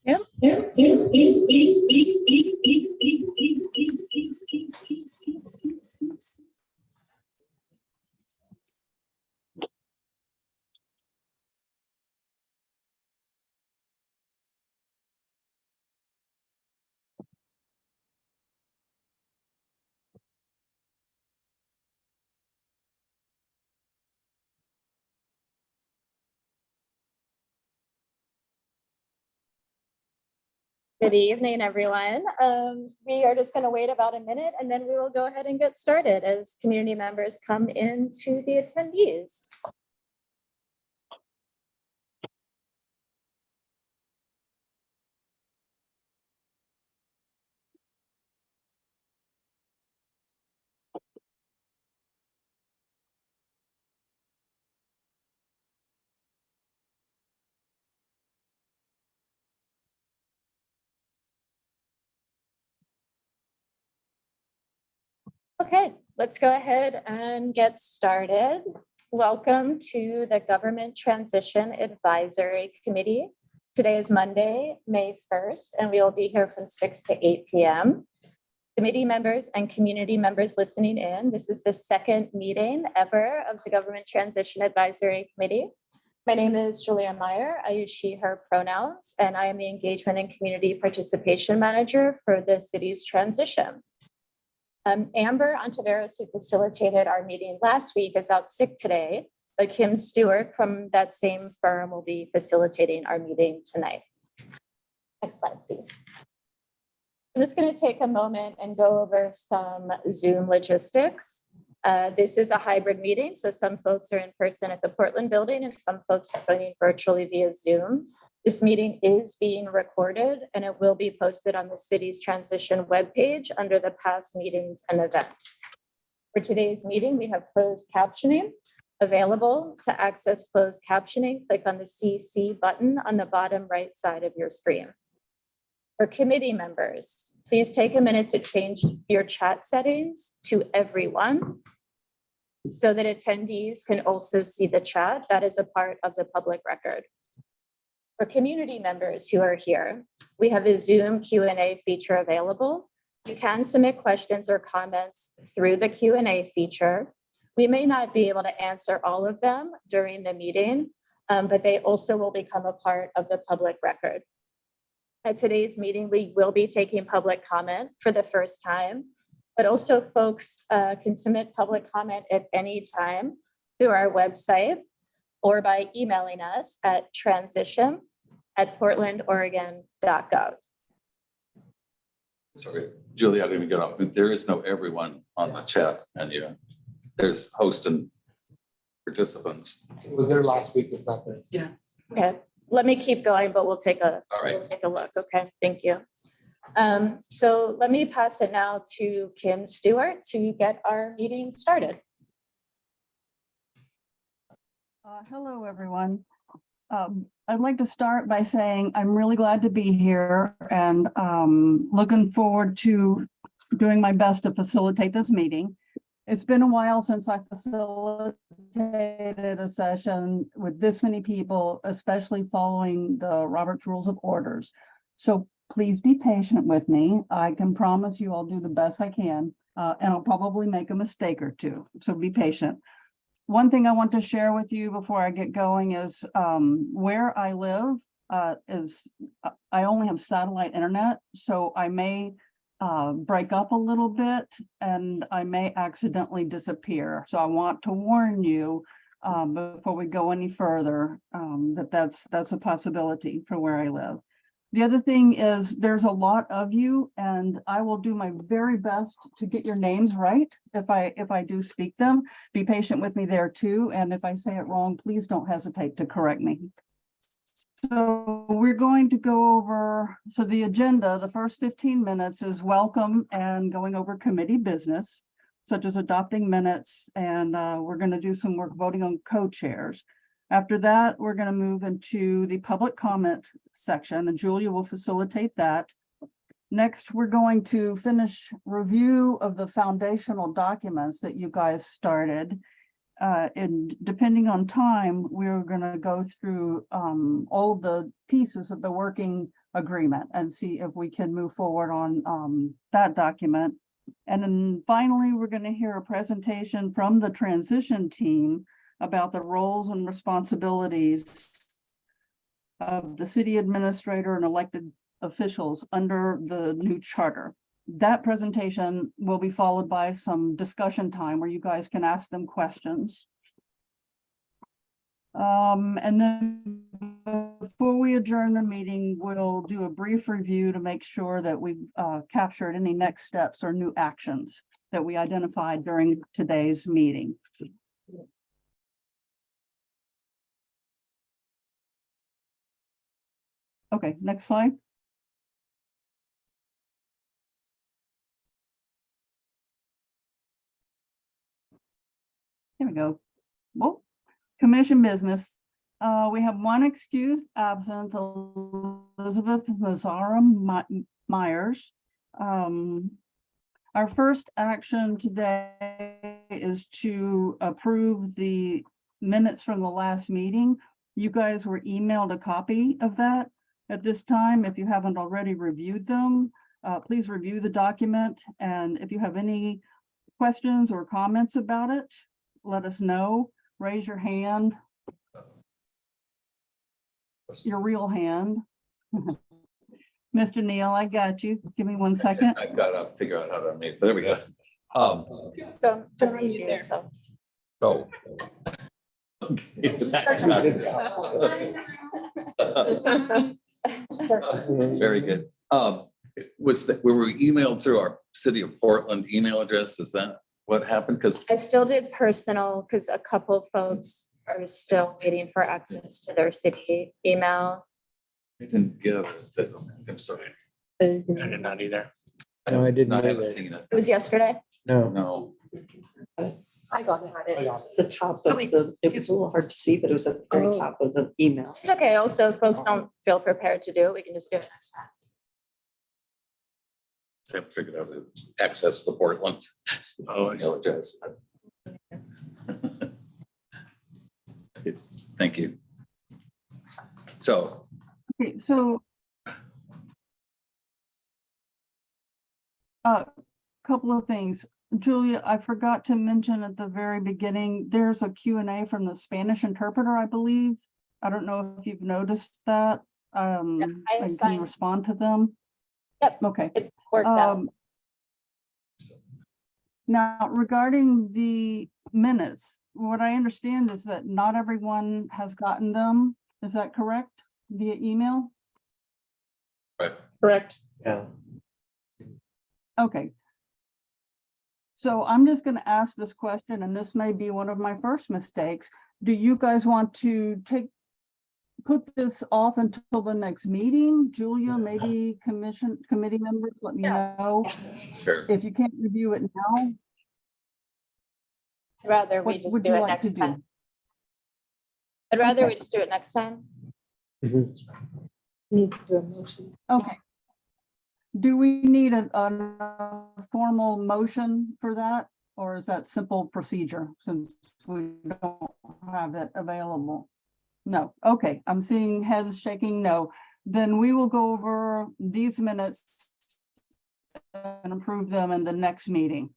Yep. Good evening, everyone. We are just going to wait about a minute and then we will go ahead and get started as community members come into the attendees. Okay, let's go ahead and get started. Welcome to the Government Transition Advisory Committee. Today is Monday, May 1st, and we will be here from 6 to 8 p.m. Committee members and community members listening in, this is the second meeting ever of the Government Transition Advisory Committee. My name is Julia Meyer. I use she, her pronouns, and I am the Engagement and Community Participation Manager for the city's transition. Amber Ontiveros, who facilitated our meeting last week, is out sick today, but Kim Stewart from that same firm will be facilitating our meeting tonight. Next slide, please. I'm just going to take a moment and go over some Zoom logistics. This is a hybrid meeting, so some folks are in person at the Portland building and some folks are joining virtually via Zoom. This meeting is being recorded and it will be posted on the city's transition webpage under the past meetings and events. For today's meeting, we have closed captioning available. To access closed captioning, click on the CC button on the bottom right side of your screen. For committee members, please take a minute to change your chat settings to everyone so that attendees can also see the chat. That is a part of the public record. For community members who are here, we have a Zoom Q&A feature available. You can submit questions or comments through the Q&A feature. We may not be able to answer all of them during the meeting, but they also will become a part of the public record. At today's meeting, we will be taking public comment for the first time, but also folks can submit public comment at any time through our website or by emailing us at transition@portlandoregon.gov. Sorry, Julie, I didn't get off, but there is no everyone on the chat menu. There's host and participants. It was there last week, it's not there. Yeah. Okay, let me keep going, but we'll take a look. Okay, thank you. So let me pass it now to Kim Stewart to get our meeting started. Hello, everyone. I'd like to start by saying I'm really glad to be here and looking forward to doing my best to facilitate this meeting. It's been a while since I facilitated a session with this many people, especially following the Robert's Rules of Orders. So please be patient with me. I can promise you I'll do the best I can, and I'll probably make a mistake or two, so be patient. One thing I want to share with you before I get going is where I live is I only have satellite internet, so I may break up a little bit and I may accidentally disappear. So I want to warn you before we go any further that's a possibility for where I live. The other thing is there's a lot of you, and I will do my very best to get your names right if I do speak them. Be patient with me there too, and if I say it wrong, please don't hesitate to correct me. So we're going to go over, so the agenda, the first 15 minutes is welcome and going over committee business, such as adopting minutes, and we're going to do some work voting on co-chairs. After that, we're going to move into the public comment section, and Julia will facilitate that. Next, we're going to finish review of the foundational documents that you guys started. And depending on time, we're going to go through all the pieces of the working agreement and see if we can move forward on that document. And then finally, we're going to hear a presentation from the transition team about the roles and responsibilities of the city administrator and elected officials under the new charter. That presentation will be followed by some discussion time where you guys can ask them questions. And then before we adjourn the meeting, we'll do a brief review to make sure that we've captured any next steps or new actions that we identified during today's meeting. Okay, next slide. Here we go. Whoa. Commission business. We have one excused absent, Elizabeth Mazzara Myers. Our first action today is to approve the minutes from the last meeting. You guys were emailed a copy of that. At this time, if you haven't already reviewed them, please review the document. And if you have any questions or comments about it, let us know. Raise your hand. Your real hand. Mr. Neal, I got you. Give me 1 second. I've got to figure out how to make, there we go. Don't unmute yourself. Oh. Very good. Was that, we were emailed through our City of Portland email address? Is that what happened? Because I still did personal because a couple folks are still waiting for access to their city email. I didn't get it. I'm sorry. I did not either. No, I didn't I haven't either. seen it. It was yesterday. No. No. I got it. I got It's the top of the, it was a little hard to see, but it was at the very top of the email. It's okay. Also, if folks don't feel prepared to do it, we can just do it next time. I haven't figured out how to access the Portland Oh, I see. email address. Thank you. So, Okay, so couple of things. Julia, I forgot to mention at the very beginning, there's a Q&A from the Spanish interpreter, I believe. I don't know if you've noticed that. I And can you assigned- respond to them? Yep. Okay. It's worked out. Now, regarding the minutes, what I understand is that not everyone has gotten them. Is that correct? Via email? Correct. Yeah. Okay. So I'm just going to ask this question, and this may be one of my first mistakes. Do you guys want to put this off until the next meeting? Julia, maybe committee members, let me know. sure. If you can't review it now, I'd rather we what just would do you it like to next do? time. I'd rather we Okay. just do it next time. Need to do a motion. Okay. Do we need a formal motion for that? Or is that simple procedure since we don't have it available? No, okay, I'm seeing heads shaking no. then we will go over these minutes and approve them in the next meeting.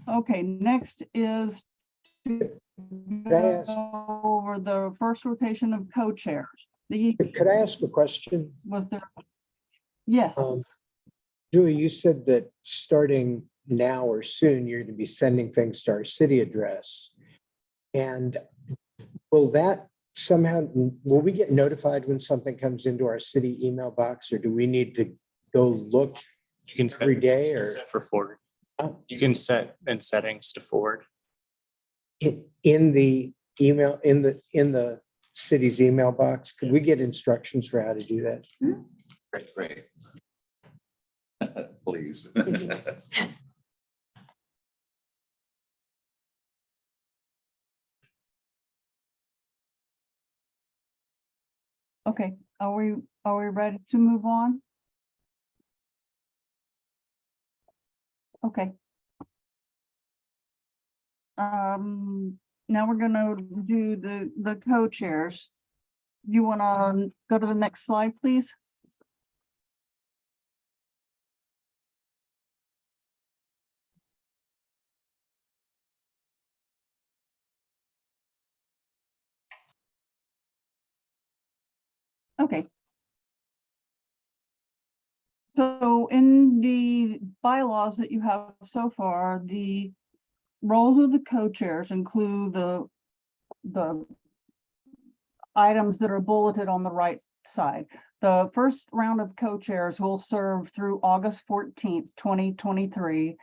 Okay, next is to I ask- go over the first rotation of co-chairs. The, Could I ask a question? was there? Yes, Julie, you said that starting now or soon, you're going to be sending things to our city address. And will that somehow, will we get notified when something comes into our city email box, or do we need to go look You can set, every day or set for forward. Oh. You can set in settings to forward. in the email, in the city's email box? Could we get instructions for how to do that? Great, great. Please. okay, are we ready to move on? Okay. Now we're gonna do the co-chairs. You wanna go to the next slide, please? Okay. So in the bylaws that you have so far, the roles of the co-chairs include the items that are bulleted on the right side. The first round of co-chairs will serve through August 14th, 2023.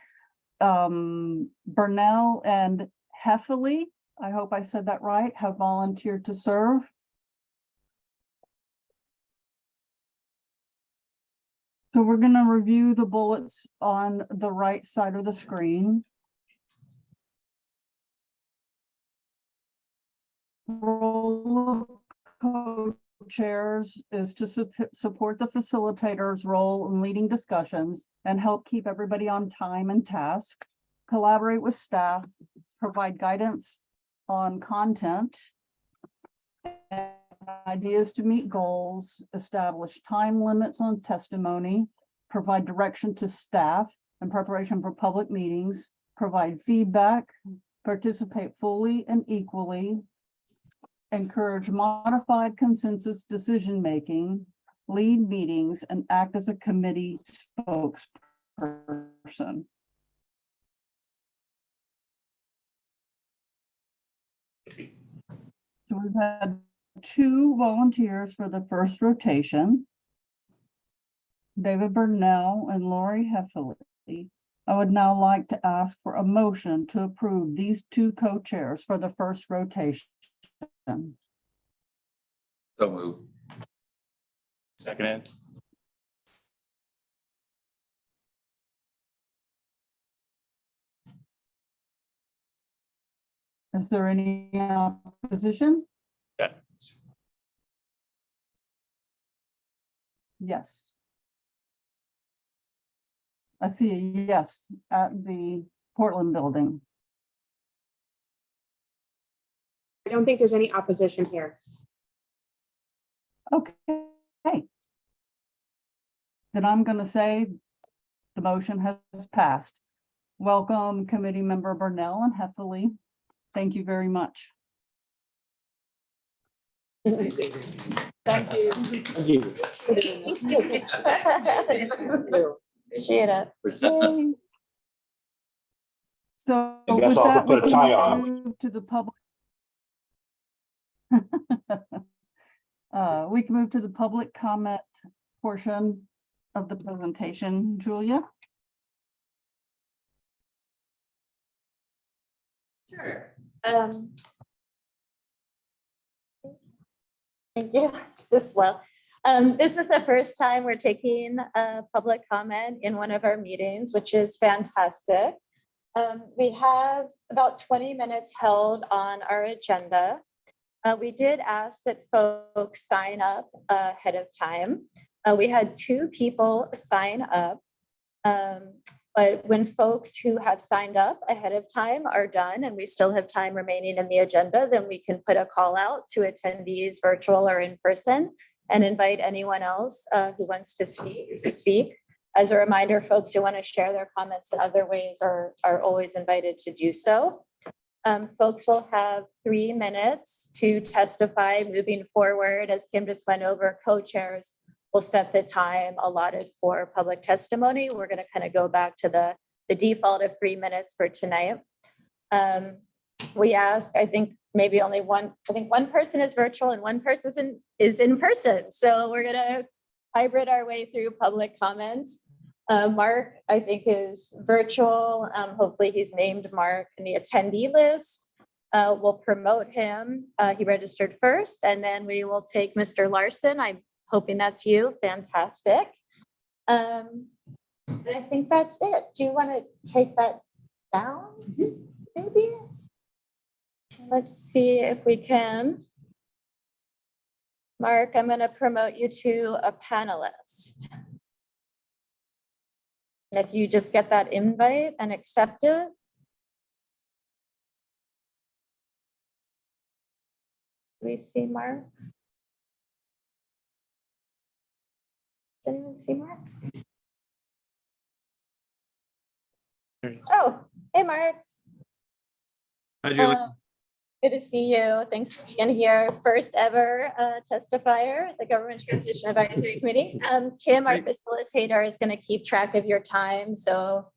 Burnell and Heffley, I hope I said that right, have volunteered to serve. So we're going to review the bullets on the right side of the screen. Role of co-chairs is to support the facilitator's role in leading discussions and help keep everybody on time and task, collaborate with staff, provide guidance on content, ideas to meet goals, establish time limits on testimony, provide direction to staff in preparation for public meetings, provide feedback, participate fully and equally, encourage modified consensus decision-making, lead meetings, and act as a committee spokesperson. So we've had 2 volunteers for the first rotation, David Burnell and Lori Heffley. I would now like to ask for a motion to approve these 2 co-chairs for the first rotation. So move. Seconded. Is there any opposition? Yeah. Yes. I see a yes at the Portland building. I don't think there's any opposition here. Okay. Then I'm going to say the motion has passed. Welcome, committee member Burnell and Heffley. Thank you very much. Thank you. Thank you. Appreciate it. Yay. So I guess with I'll have that, to we put a tie can on. move to the public. We can move to the public comment portion of the presentation. Julia? Sure. Thank you. Just well. This is the first time we're taking a public comment in one of our meetings, which is fantastic. We have about 20 minutes held on our agenda. We did ask that folks sign up ahead of time. We had 2 people sign up. But when folks who have signed up ahead of time are done and we still have time remaining in the agenda, then we can put a call out to attendees virtual or in person and invite anyone else who wants to speak. As a reminder, folks who want to share their comments in other ways are always invited to do so. Folks will have 3 minutes to testify moving forward. As Kim just went over, co-chairs will set the time allotted for public testimony. We're going to kind of go back to the default of 3 minutes for tonight. We ask, I think maybe only one person is virtual and one person is in person. So we're going to hybrid our way through public comments. Mark, I think, is virtual. Hopefully he's named Mark in the attendee list. We'll promote him. He registered first, and then we will take Mr. Larson. I'm hoping that's you. Fantastic. And I think that's it. Do you want to take that down? Maybe? Let's see if we can. Mark, I'm going to promote you to a panelist. And if you just get that invite and accept it. Do we see Mark? Does anyone see Mark? Oh, hey, Mark. Hi, Julie. Good to see you. Thanks for being here. First ever testifier at the Government Transition Advisory Committee. Kim, our facilitator, is going to keep track of your time. So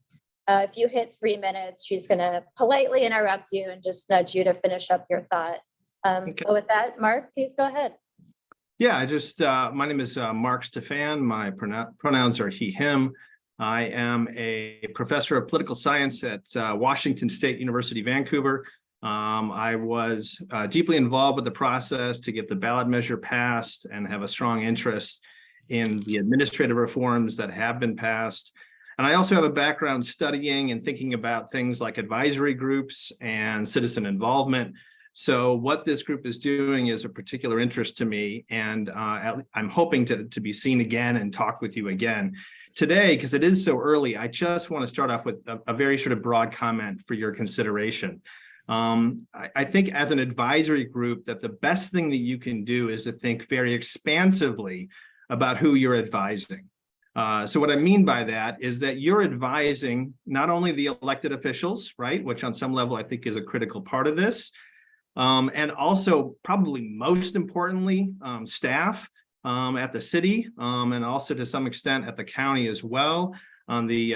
if you hit 3 minutes, she's going to politely interrupt you and just nudge you to finish up your thought. Okay. So with that, Mark, please go ahead. Yeah, my name is Mark Stefan. My pronouns are he, him. I am a professor of political science at Washington State University, Vancouver. I was deeply involved with the process to get the ballot measure passed and have a strong interest in the administrative reforms that have been passed. And I also have a background studying and thinking about things like advisory groups and citizen involvement. So what this group is doing is of particular interest to me, and I'm hoping to be seen again and talk with you again. Today, because it is so early, I just want to start off with a very sort of broad comment for your consideration. I think as an advisory group that the best thing that you can do is to think very expansively about who you're advising. So what I mean by that is that you're advising not only the elected officials, right, which on some level I think is a critical part of this, and also probably most importantly, staff at the city, and also to some extent at the county as well, on the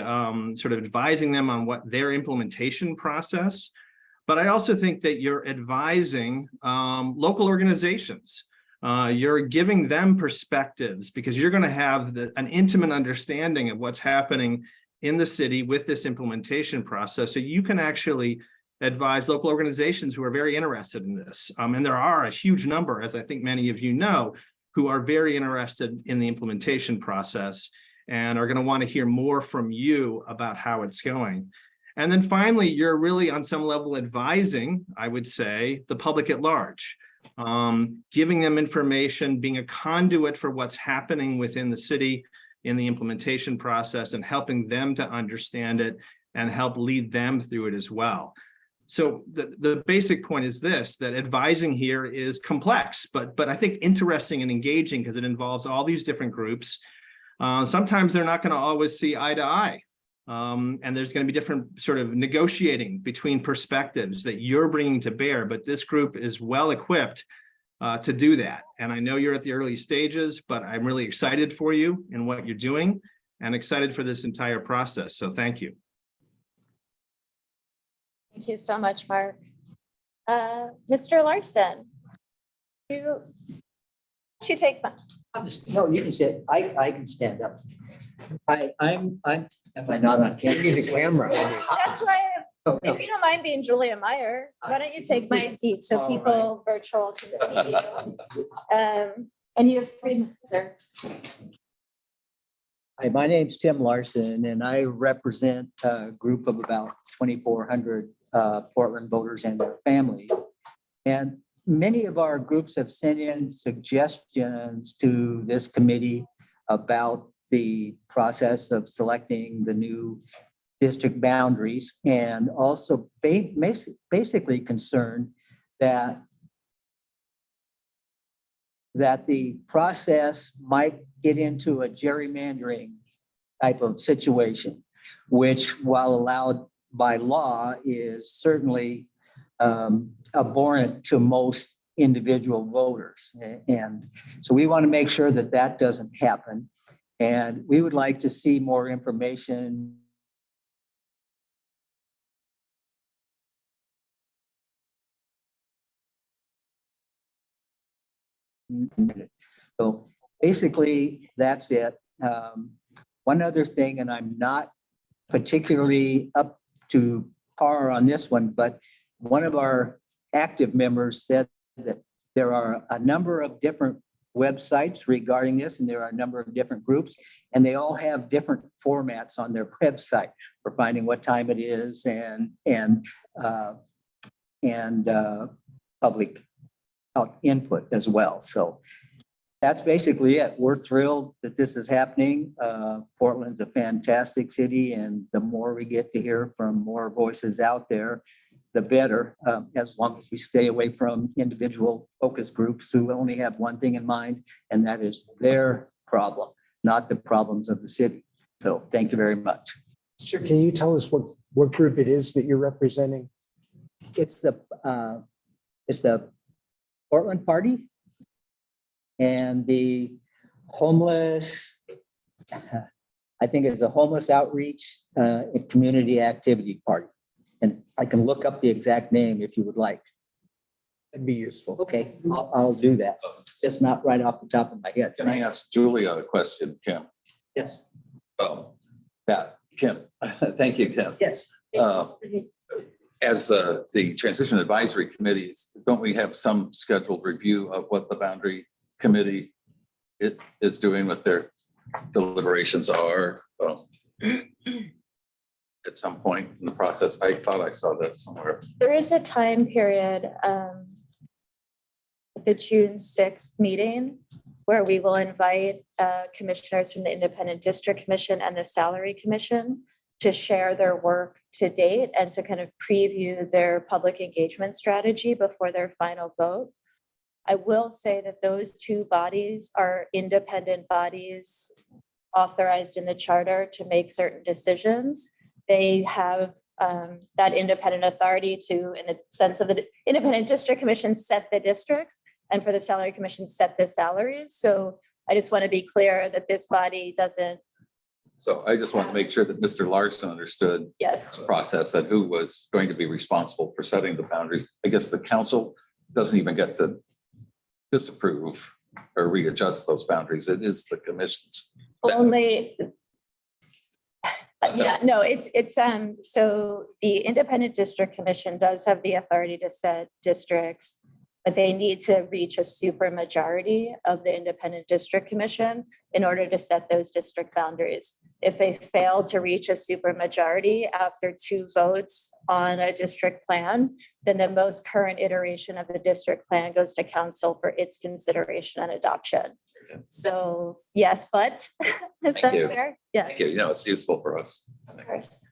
sort of advising them on what their implementation process. But I also think that you're advising local organizations. You're giving them perspectives because you're going to have an intimate understanding of what's happening in the city with this implementation process. So you can actually advise local organizations who are very interested in this. And there are a huge number, as I think many of you know, who are very interested in the implementation process and are going to want to hear more from you about how it's going. And then finally, you're really on some level advising, I would say, the public at large, giving them information, being a conduit for what's happening within the city in the implementation process and helping them to understand it and help lead them through it as well. So the basic point is this, that advising here is complex, but I think interesting and engaging because it involves all these different groups. Sometimes they're not going to always see eye to eye. And there's going to be different sort of negotiating between perspectives that you're bringing to bear, but this group is well equipped to do that. And I know you're at the early stages, but I'm really excited for you in what you're doing and excited for this entire process. So thank you. Thank you so much, Mark. Mr. Larson, you take that. No, you can sit. I can stand up. I'm, am I not on camera? You need a camera. That's why, Oh, no. if you don't mind being Julia Meyer, why don't you take my seat so All people virtual can see you? And you have 3 minutes, sir. Hi, my name's Tim Larson, and I represent a group of about 2,400 Portland voters and their families. And many of our groups have sent in suggestions to this committee about the process of selecting the new district boundaries, and also basically concerned that the process might get into a gerrymandering type of situation, which, while allowed by law, is certainly abhorrent to most individual voters. And so we want to make sure that that doesn't happen. And we would like to see more information So basically, that's it. One other thing, and I'm not particularly up to par on this one, but one of our active members said that there are a number of different websites regarding this, and there are a number of different groups, and they all have different formats on their website for finding what time it is and public input as well. So that's basically it. We're thrilled that this is happening. Portland's a fantastic city, and the more we get to hear from more voices out there, the better, as long as we stay away from individual focus groups who only have one thing in mind, and that is their problem, not the problems of the city. So thank you very much. Sure. Can you tell us what group it is that you're representing? It's the Portland Party and the homeless, I think it's a homeless outreach and community activity party. And I can look up the exact name if you would like. That'd be useful. Okay, I'll do that. It's not right off the top of my head. Can I ask Julia a question, Kim? Yes, Kim, thank you, Kim. yes. As the Transition Advisory Committees, don't we have some scheduled review of what the Boundary Committee is doing, what their deliberations are? At some point in the process, I thought I saw that somewhere. There is a time period, the June 6th meeting, where we will invite commissioners from the Independent District Commission and the Salary Commission to share their work to date and to kind of preview their public engagement strategy before their final vote. I will say that those two bodies are independent bodies authorized in the charter to make certain decisions. They have that independent authority to, in the sense of the Independent District Commission, set the districts, and for the Salary Commission, set the salaries. So I just want to be clear that this body doesn't. So I just want to make sure that Mr. Larson understood Yes. the process and who was going to be responsible for setting the boundaries. I guess the council doesn't even get to disapprove or readjust those boundaries. It is the commission's. Only. Yeah, no, it's so the Independent District Commission does have the authority to set districts, but they need to reach a supermajority of the Independent District Commission in order to set those district boundaries. If they fail to reach a supermajority after 2 votes on a district plan, then the most current iteration of the district plan goes to council for its consideration and adoption. So yes, but if that's you. fair, yeah. Thank you. You know, it's useful for us. Of course.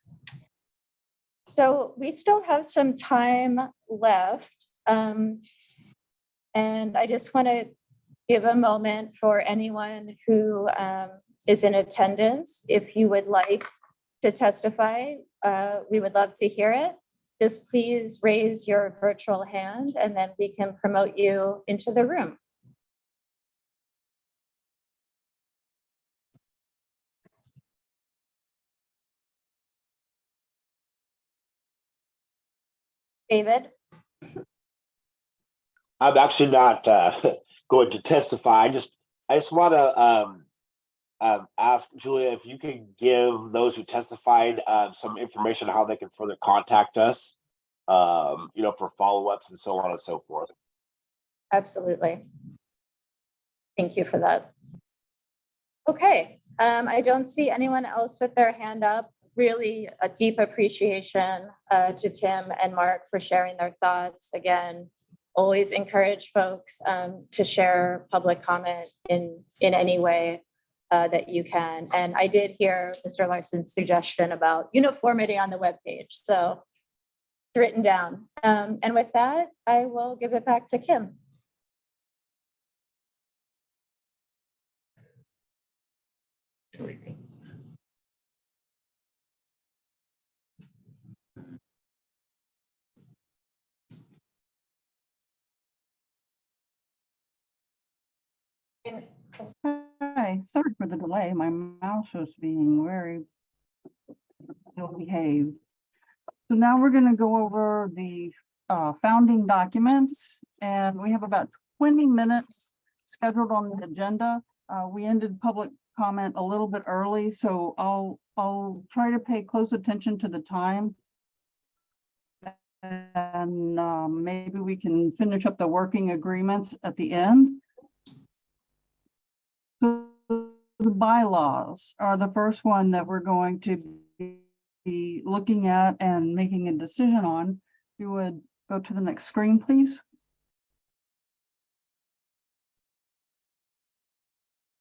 So we still have some time left. And I just want to give a moment for anyone who is in attendance. If you would like to testify, we would love to hear it. Just please raise your virtual hand and then we can promote you into the room. David? I'm actually not going to testify. I just want to ask Julia if you can give those who testified some information on how they can further contact us, for follow-ups and so on and so forth. Absolutely. Thank you for that. Okay, I don't see anyone else with their hand up. Really a deep appreciation to Tim and Mark for sharing their thoughts. Again, always encourage folks to share public comment in any way. that you can. And I did hear Mr. Larson's suggestion about uniformity on the webpage. So it's written down. And with that, I will give it back to Kim. Hi, sorry for the delay. My mouse was being very ill behaved. So now we're going to go over the founding documents, and we have about 20 minutes scheduled on the agenda. We ended public comment a little bit early, so I'll try to pay close attention to the time. And maybe we can finish up the working agreements at the end. So the bylaws are the first one that we're going to be looking at and making a decision on. If you would go to the next screen, please.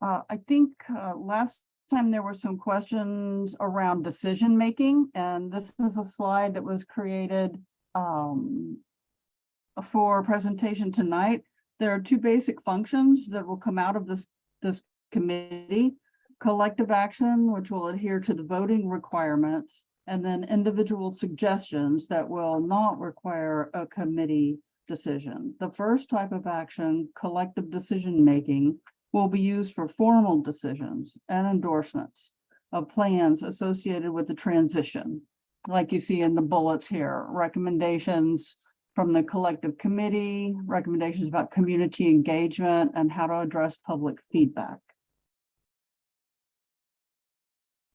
I think last time there were some questions around decision making, and this is a slide that was created for a presentation tonight. There are two basic functions that will come out of this committee: collective action, which will adhere to the voting requirements, and then individual suggestions that will not require a committee decision. The first type of action, collective decision making, will be used for formal decisions and endorsements of plans associated with the transition. Like you see in the bullets here, recommendations from the collective committee, recommendations about community engagement, and how to address public feedback.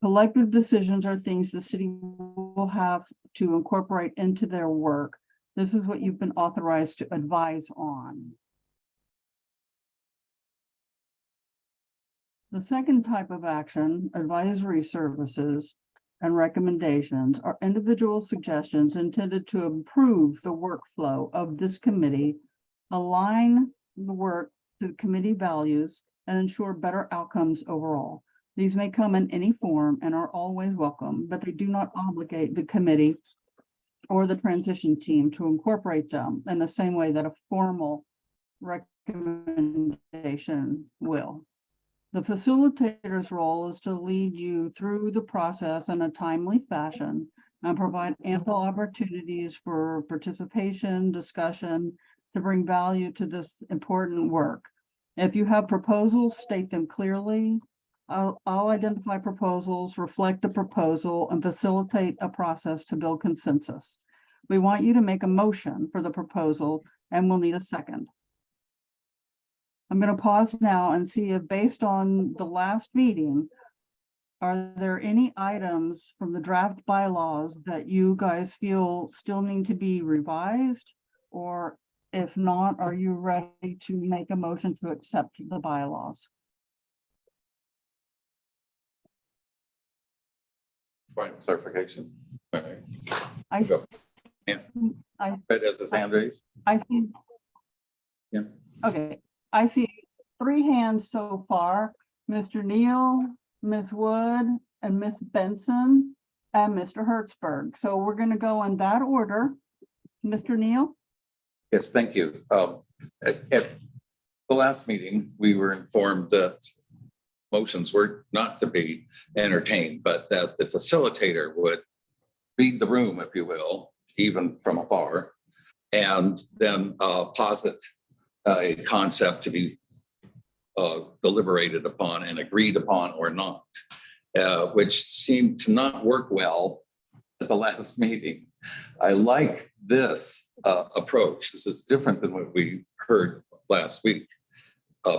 Collective decisions are things the city will have to incorporate into their work. This is what you've been authorized to advise on. The second type of action, advisory services and recommendations, are individual suggestions intended to improve the workflow of this committee, align the work to committee values, and ensure better outcomes overall. These may come in any form and are always welcome, but they do not obligate the committee or the transition team to incorporate them in the same way that a formal recommendation will. The facilitator's role is to lead you through the process in a timely fashion and provide ample opportunities for participation, discussion, to bring value to this important work. If you have proposals, state them clearly. I'll identify proposals, reflect the proposal, and facilitate a process to build consensus. We want you to make a motion for the proposal, and we'll need a second. I'm going to pause now and see if, based on the last meeting, are there any items from the draft bylaws that you guys feel still need to be revised? Or if not, are you ready to make a motion to accept the bylaws? Point of clarification. All right. I Go. Yeah. But as the hand raised. I see. Yeah. Okay, I see 3 hands so far: Mr. Neal, Ms. Wood, and Ms. Benson, and Mr. Hertzberg. So we're going to go in that order. Mr. Neal? Yes, thank you. At the last meeting, we were informed that motions were not to be entertained, but that the facilitator would read the room, if you will, even from afar, and then posit a concept to be deliberated upon and agreed upon or not, which seemed to not work well at the last meeting. I like this approach. This is different than what we heard last week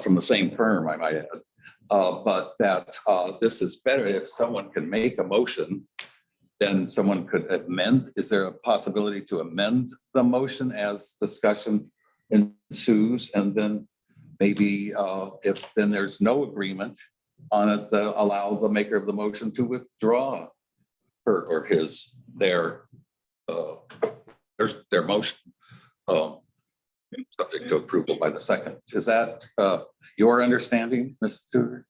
from the same firm, I might add. But that this is better if someone can make a motion, then someone could amend. Is there a possibility to amend the motion as discussion ensues? And then maybe if then there's no agreement on it, allow the maker of the motion to withdraw her or their motion, subject to approval by the second. Is that your understanding, Ms. Tudor?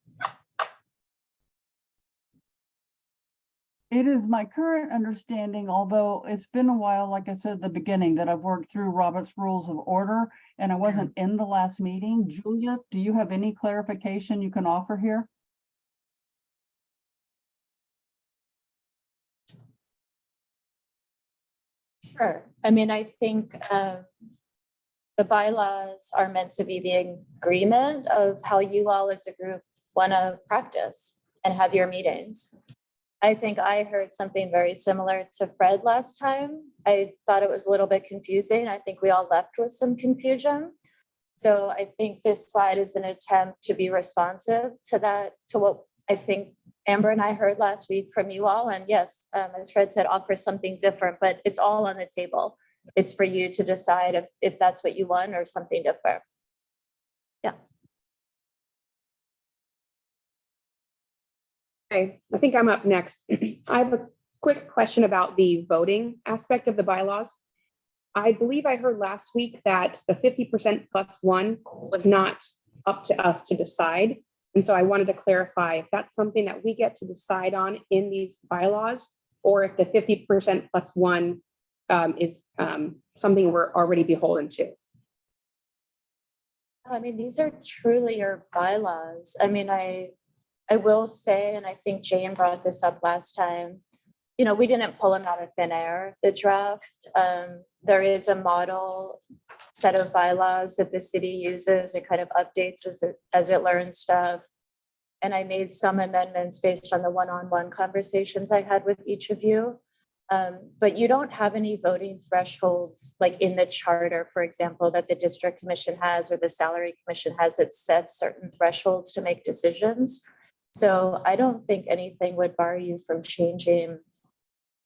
It is my current understanding, although it's been a while, like I said at the beginning, that I've worked through Robert's Rules of Order and I wasn't in the last meeting. Julia, do you have any clarification you can offer here? Sure. I mean, I think the bylaws are meant to be the agreement of how you all as a group want to practice and have your meetings. I think I heard something very similar to Fred last time. I thought it was a little bit confusing. I think we all left with some confusion. So I think this slide is an attempt to be responsive to that, to what I think Amber and I heard last week from you all. And yes, as Fred said, offer something different, but it's all on the table. It's for you to decide if that's what you want or something different. Yeah. Okay, I think I'm up next. I have a quick question about the voting aspect of the bylaws. I believe I heard last week that the 50% plus one was not up to us to decide. And so I wanted to clarify if that's something that we get to decide on in these bylaws, or if the 50% plus one is something we're already beholden to. I mean, these are truly your bylaws. I mean, I will say, and I think Jane brought this up last time, you know, we didn't pull them out of thin air, the draft. There is a model set of bylaws that the city uses. It kind of updates as it learns stuff. And I made some amendments based on the one-on-one conversations I had with each of you. But you don't have any voting thresholds like in the charter, for example, that the district commission has or the salary commission has that sets certain thresholds to make decisions. So I don't think anything would bar you from changing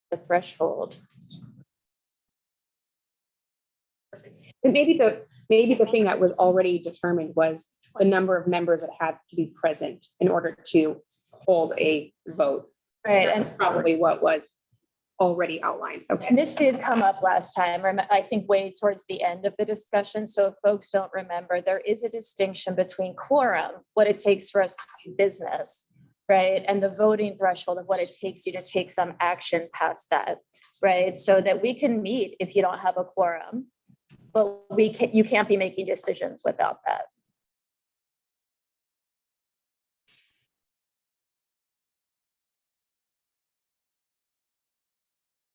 the threshold. And maybe the thing that was already determined was the number of members that had to be present in order to hold a vote. Right. That's probably what was already outlined. Okay. And this did come up last time, I think way towards the end of the discussion. So if folks don't remember, there is a distinction between quorum, what it takes for us to do business, right? And the voting threshold of what it takes you to take some action past that, right? So that we can meet if you don't have a quorum, but you can't be making decisions without that.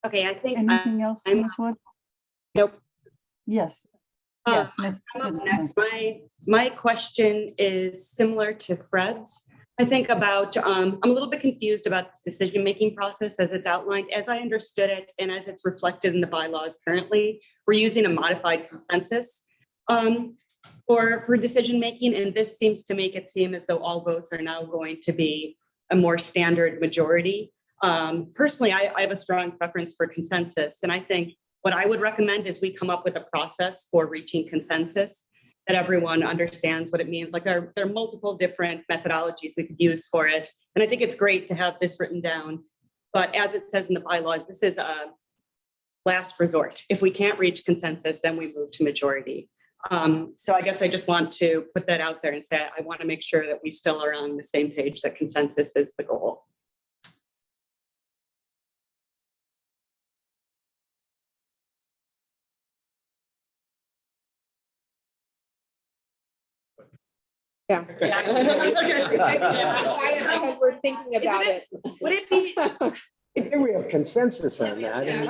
Okay, I think Anything else, I'm- Ms. Wood? Nope. Yes. Yes, Ms. I'm up Dickinson. next. My question is similar to Fred's. I think about, I'm a little bit confused about the decision-making process as it's outlined. As I understood it and as it's reflected in the bylaws currently, we're using a modified consensus for decision-making, and this seems to make it seem as though all votes are now going to be a more standard majority. Personally, I have a strong preference for consensus, and I think what I would recommend is we come up with a process for reaching consensus that everyone understands what it means. Like there are multiple different methodologies we could use for it. And I think it's great to have this written down. But as it says in the bylaws, this is a last resort. If we can't reach consensus, then we move to majority. So I guess I just want to put that out there and say, I want to make sure that we still are on the same page, that consensus is the goal. Yeah. Because we're thinking about it. Would it be? I think we have consensus on that. And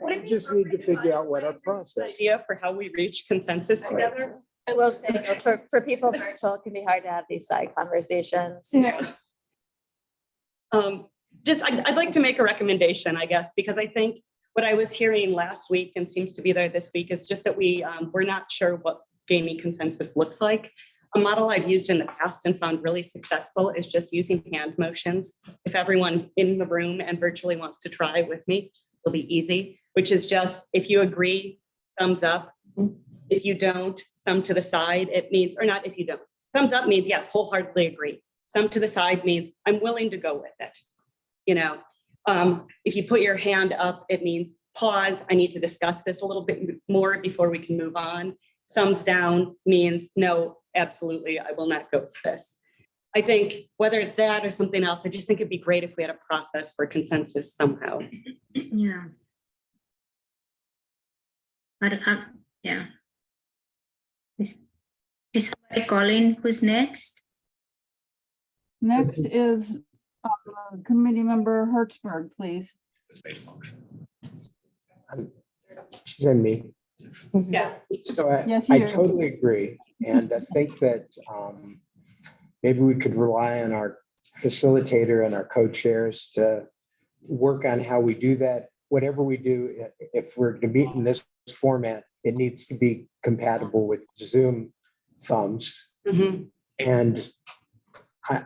we just need to figure out what our process. Idea for how we reach consensus together. I will say that for people virtual, it can be hard to have these side conversations. I'd like to make a recommendation, I guess, because I think what I was hearing last week and seems to be there this week is just that we're not sure what gaining consensus looks like. A model I've used in the past and found really successful is just using hand motions. If everyone in the room and virtually wants to try with me, it'll be easy, which is just, if you agree, thumbs up. If you don't, thumb to the side, it means, or not if you don't. Thumbs up means, yes, wholeheartedly agree. Thumb to the side means, I'm willing to go with it. You know, if you put your hand up, it means pause. I need to discuss this a little bit more before we can move on. Thumbs down means no, absolutely, I will not go for this. I think whether it's that or something else, I just think it'd be great if we had a process for consensus somehow. Yeah. But, yeah. Is somebody calling? Who's next? Next is committee member Hertzberg, please. She's in me. Yeah. So I, Yes, I you. totally agree. And I think that maybe we could rely on our facilitator and our co-chairs to work on how we do that. Whatever we do, if we're to meet in this format, it needs to be compatible with Zoom thumbs. Mhm. And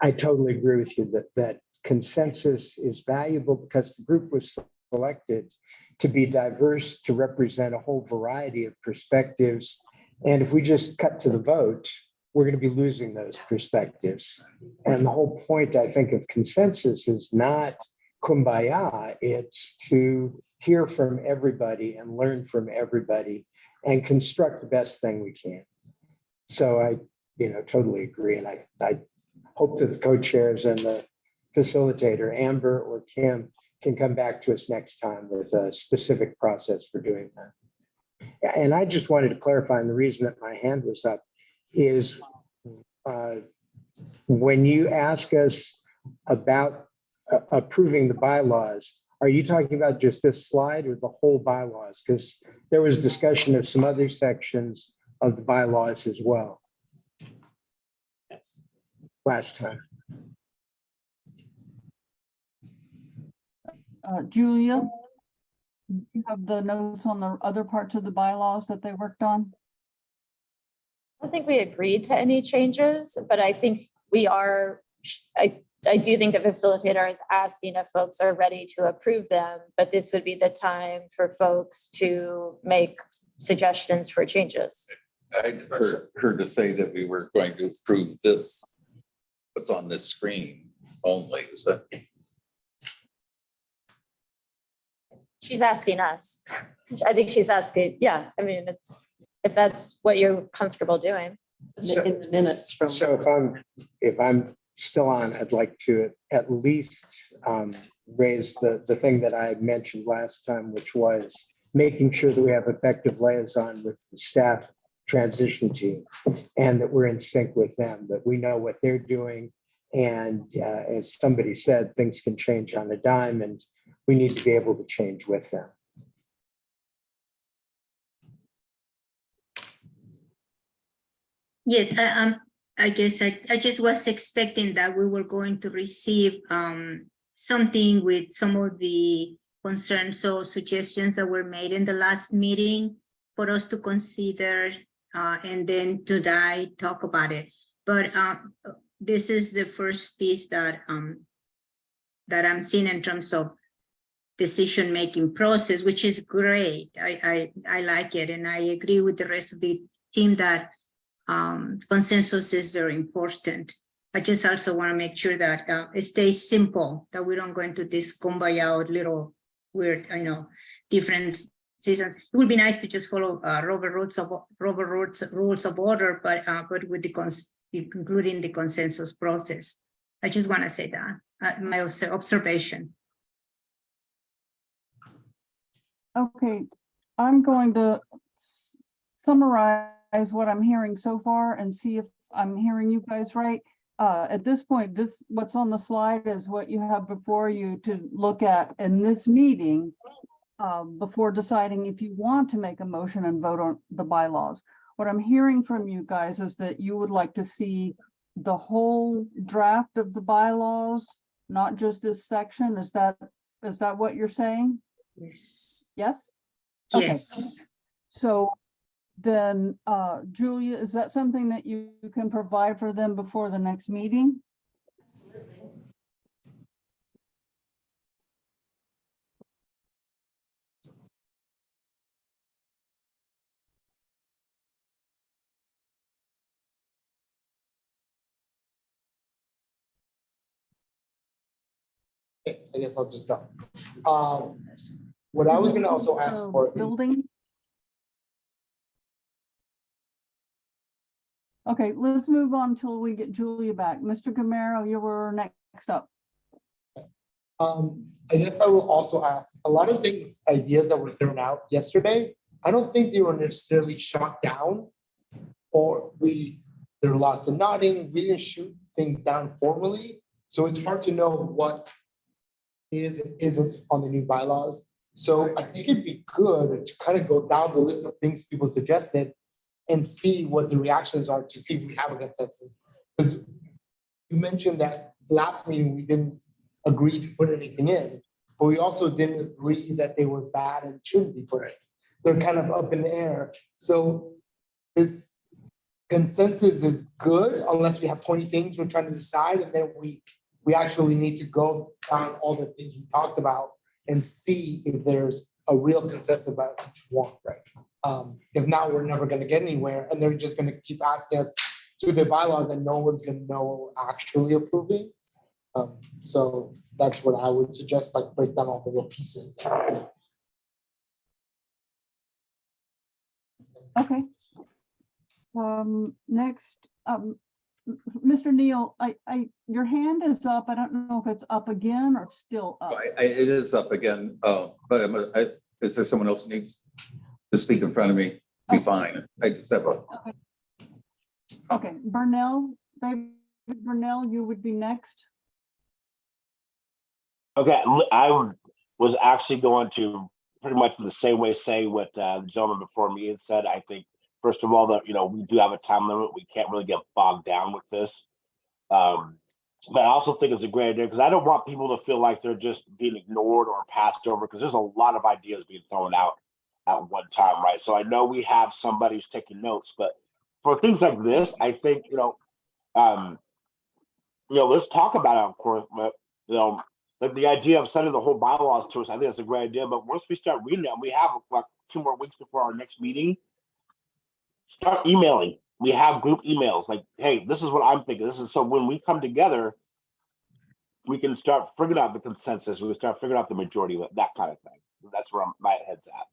I totally agree with you that consensus is valuable because the group was selected to be diverse, to represent a whole variety of perspectives. And if we just cut to the vote, we're going to be losing those perspectives. And the whole point, I think, of consensus is not kumbaya, it's to hear from everybody and learn from everybody and construct the best thing we can. So I, totally agree. And I hope that the co-chairs and the facilitator, Amber or Kim, can come back to us next time with a specific process for doing that. And I just wanted to clarify, and the reason that my hand was up is when you ask us about approving the bylaws, are you talking about just this slide or the whole bylaws? Because there was discussion of some other sections of the bylaws as well Yes. last time. Julia, you have the notes on the other parts of the bylaws that they worked on? I don't think we agreed to any changes, but I think we are, I do think the facilitator is asking if folks are ready to approve them, but this would be the time for folks to make suggestions for changes. I heard to say that we were going to approve this, what's on this screen only. Is that? She's asking us. I think she's asking, yeah, I mean, if that's what you're comfortable doing. In the minutes from. So if I'm still on, I'd like to at least raise the thing that I mentioned last time, which was making sure that we have effective liaison with the staff transition team and that we're in sync with them, that we know what they're doing. And as somebody said, things can change on a dime and we need to be able to change with them. Yes, I guess I just was expecting that we were going to receive something with some of the concerns or suggestions that were made in the last meeting for us to consider and then today talk about it. But this is the first piece that that I'm seeing in terms of decision-making process, which is great. I like it, and I agree with the rest of the team that consensus is very important. I just also want to make sure that it stays simple, that we don't go into this kumbaya or little weird, different seasons. It would be nice to just follow Robert rules of order, but with the including the consensus process. I just want to say that my observation. Okay, I'm going to summarize what I'm hearing so far and see if I'm hearing you guys right. At this point, what's on the slide is what you have before you to look at in this meeting before deciding if you want to make a motion and vote on the bylaws. What I'm hearing from you guys is that you would like to see the whole draft of the bylaws, not just this section. Is that what you're saying? Yes. Yes? Okay. Yes. So then, Julia, is that something that you can provide for them before the next meeting? I guess I'll just go. What I was gonna also ask for. Building? Okay, let's move on till we get Julia back. Mr. Gamero, you were next up. I guess I will also ask, a lot of things, ideas that were thrown out yesterday, I don't think they were necessarily shot down. Or there were lots of nodding, we didn't shoot things down formally, so it's hard to know what is and isn't on the new bylaws. So I think it'd be good to kind of go down the list of things people suggested and see what the reactions are to see if we have a consensus. Because you mentioned that last meeting, we didn't agree to put anything in, but we also didn't agree that they were bad and shouldn't be put in. They're kind of up in the air. So this consensus is good unless we have 20 things we're trying to decide, and then we actually need to go down all the things we talked about and see if there's a real consensus about each one, right? If not, we're never gonna get anywhere, and they're just gonna keep asking us to the bylaws and no one's gonna know what we're actually approving. So that's what I would suggest, like break down all the little pieces. Okay. Next, Mr. Neal, your hand is up. I don't know if it's up again or still up. It is up again, but is there someone else who needs to speak in front of me? Be fine. I just have a. Okay, Burnell, David Burnell, you would be next. Okay, I was actually going to pretty much in the same way say what the gentleman before me had said. I think, first of all, that we do have a time limit. We can't really get bogged down with this. But I also think it's a great idea because I don't want people to feel like they're just being ignored or passed over, because there's a lot of ideas being thrown out at one time, right? So I know we have somebody who's taking notes, but for things like this, I think let's talk about it, of course. But like the idea of sending the whole bylaws to us, I think that's a great idea. But once we start reading them, we have like 2 more weeks before our next meeting. Start emailing. We have group emails like, hey, this is what I'm thinking. This is so when we come together, we can start figuring out the consensus. We can start figuring out the majority of that kind of thing. That's where my head's at.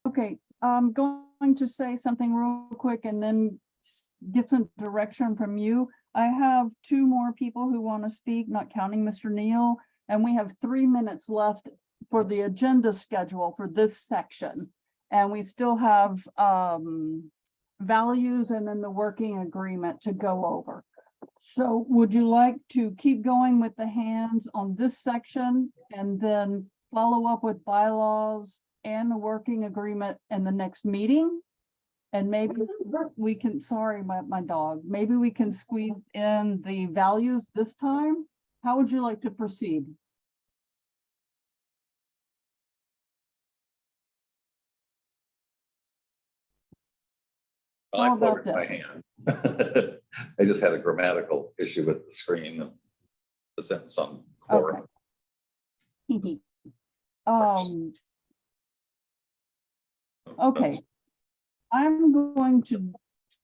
Okay, I'm going to say something real quick and then get some direction from you. I have 2 more people who want to speak, not counting Mr. Neal, and we have 3 minutes left for the agenda schedule for this section. And we still have values and then the working agreement to go over. So would you like to keep going with the hands on this section and then follow up with bylaws and the working agreement in the next meeting? And maybe we can, sorry, my dog, maybe we can squeeze in the values this time? How would you like to proceed? I How about lowered my this? hand. I just had a grammatical issue with the screen and the sentence on quorum. Okay. Okay. I'm going to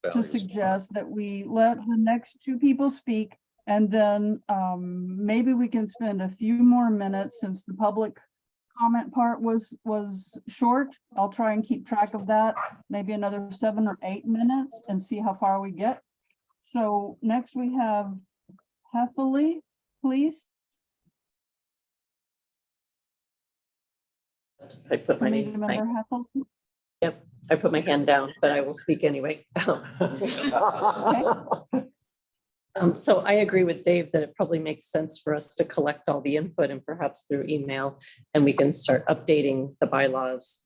Values. suggest that we let the next 2 people speak, and then maybe we can spend a few more minutes since the public comment part was short. I'll try and keep track of that, maybe another 7 or 8 minutes and see how far we get. So next we have Heffley, please. I put my Committee name, member Heffley. I put my hand down, but I will speak anyway. So I agree with Dave that it probably makes sense for us to collect all the input and perhaps through email, and we can start updating the bylaws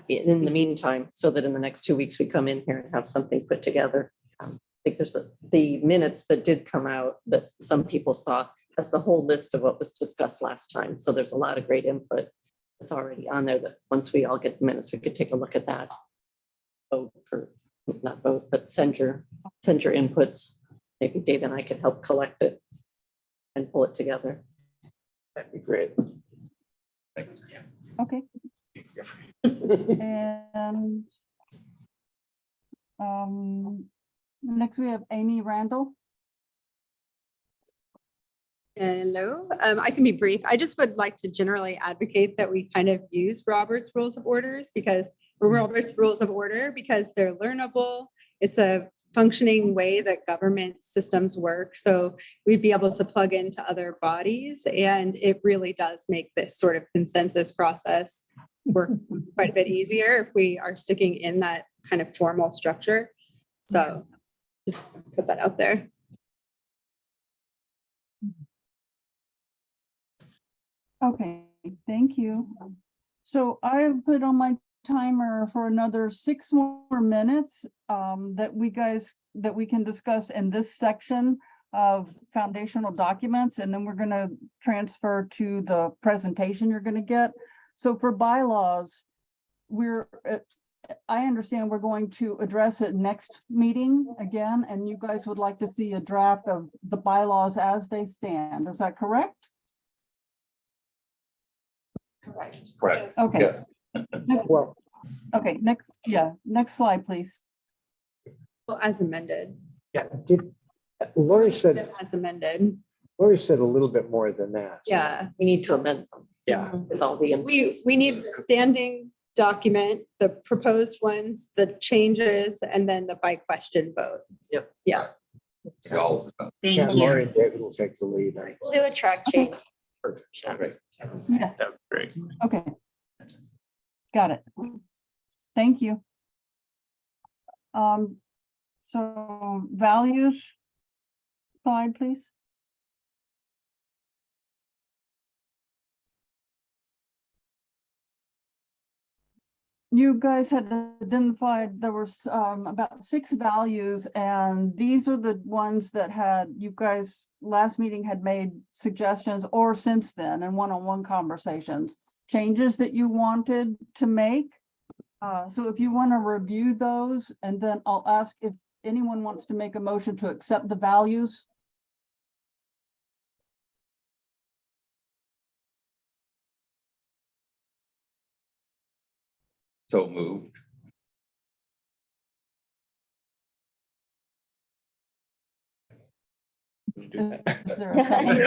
in the meantime, so that in the next 2 weeks we come in here and have something put together. I think there's the minutes that did come out that some people saw has the whole list of what was discussed last time. So there's a lot of great input that's already on there that once we all get the minutes, we could take a look at that. Vote or not vote, but send your inputs. Maybe Dave and I could help collect it and pull it together. That'd be great. Okay. And next we have Amy Randall. Hello, I can be brief. I just would like to generally advocate that we kind of use Robert's Rules of Orders, because Robert's Rules of Order because they're learnable. It's a functioning way that government systems work. So we'd be able to plug into other bodies, and it really does make this sort of consensus process work quite a bit easier if we are sticking in that kind of formal structure. So just put that out there. Okay, thank you. So I put on my timer for another 6 more minutes that we can discuss in this section of foundational documents, and then we're going to transfer to the presentation you're going to get. So for bylaws, I understand we're going to address it next meeting again, and you guys would like to see a draft of the bylaws as they stand. Is that correct? Correct. Okay. Yes. Well, Okay, next slide, please. Well, as amended. yeah, Lori said As amended. a little bit more than that. Yeah. We need to amend them. Yeah. With all the. We need the standing document, the proposed ones, the changes, and then the by question vote. Yep. Yeah. All- Yeah, Thank you. Lori and David will take the lead. We'll do a track change. Great. Yes, That's great. okay. Got it. Thank you. So values slide, please. You guys had identified there was about 6 values, and these are the ones that you guys last meeting had made suggestions, or since then in one-on-one conversations, changes that you wanted to make. So if you want to review those, and then I'll ask if anyone wants to make a motion to accept the values. So moved. Is there a second?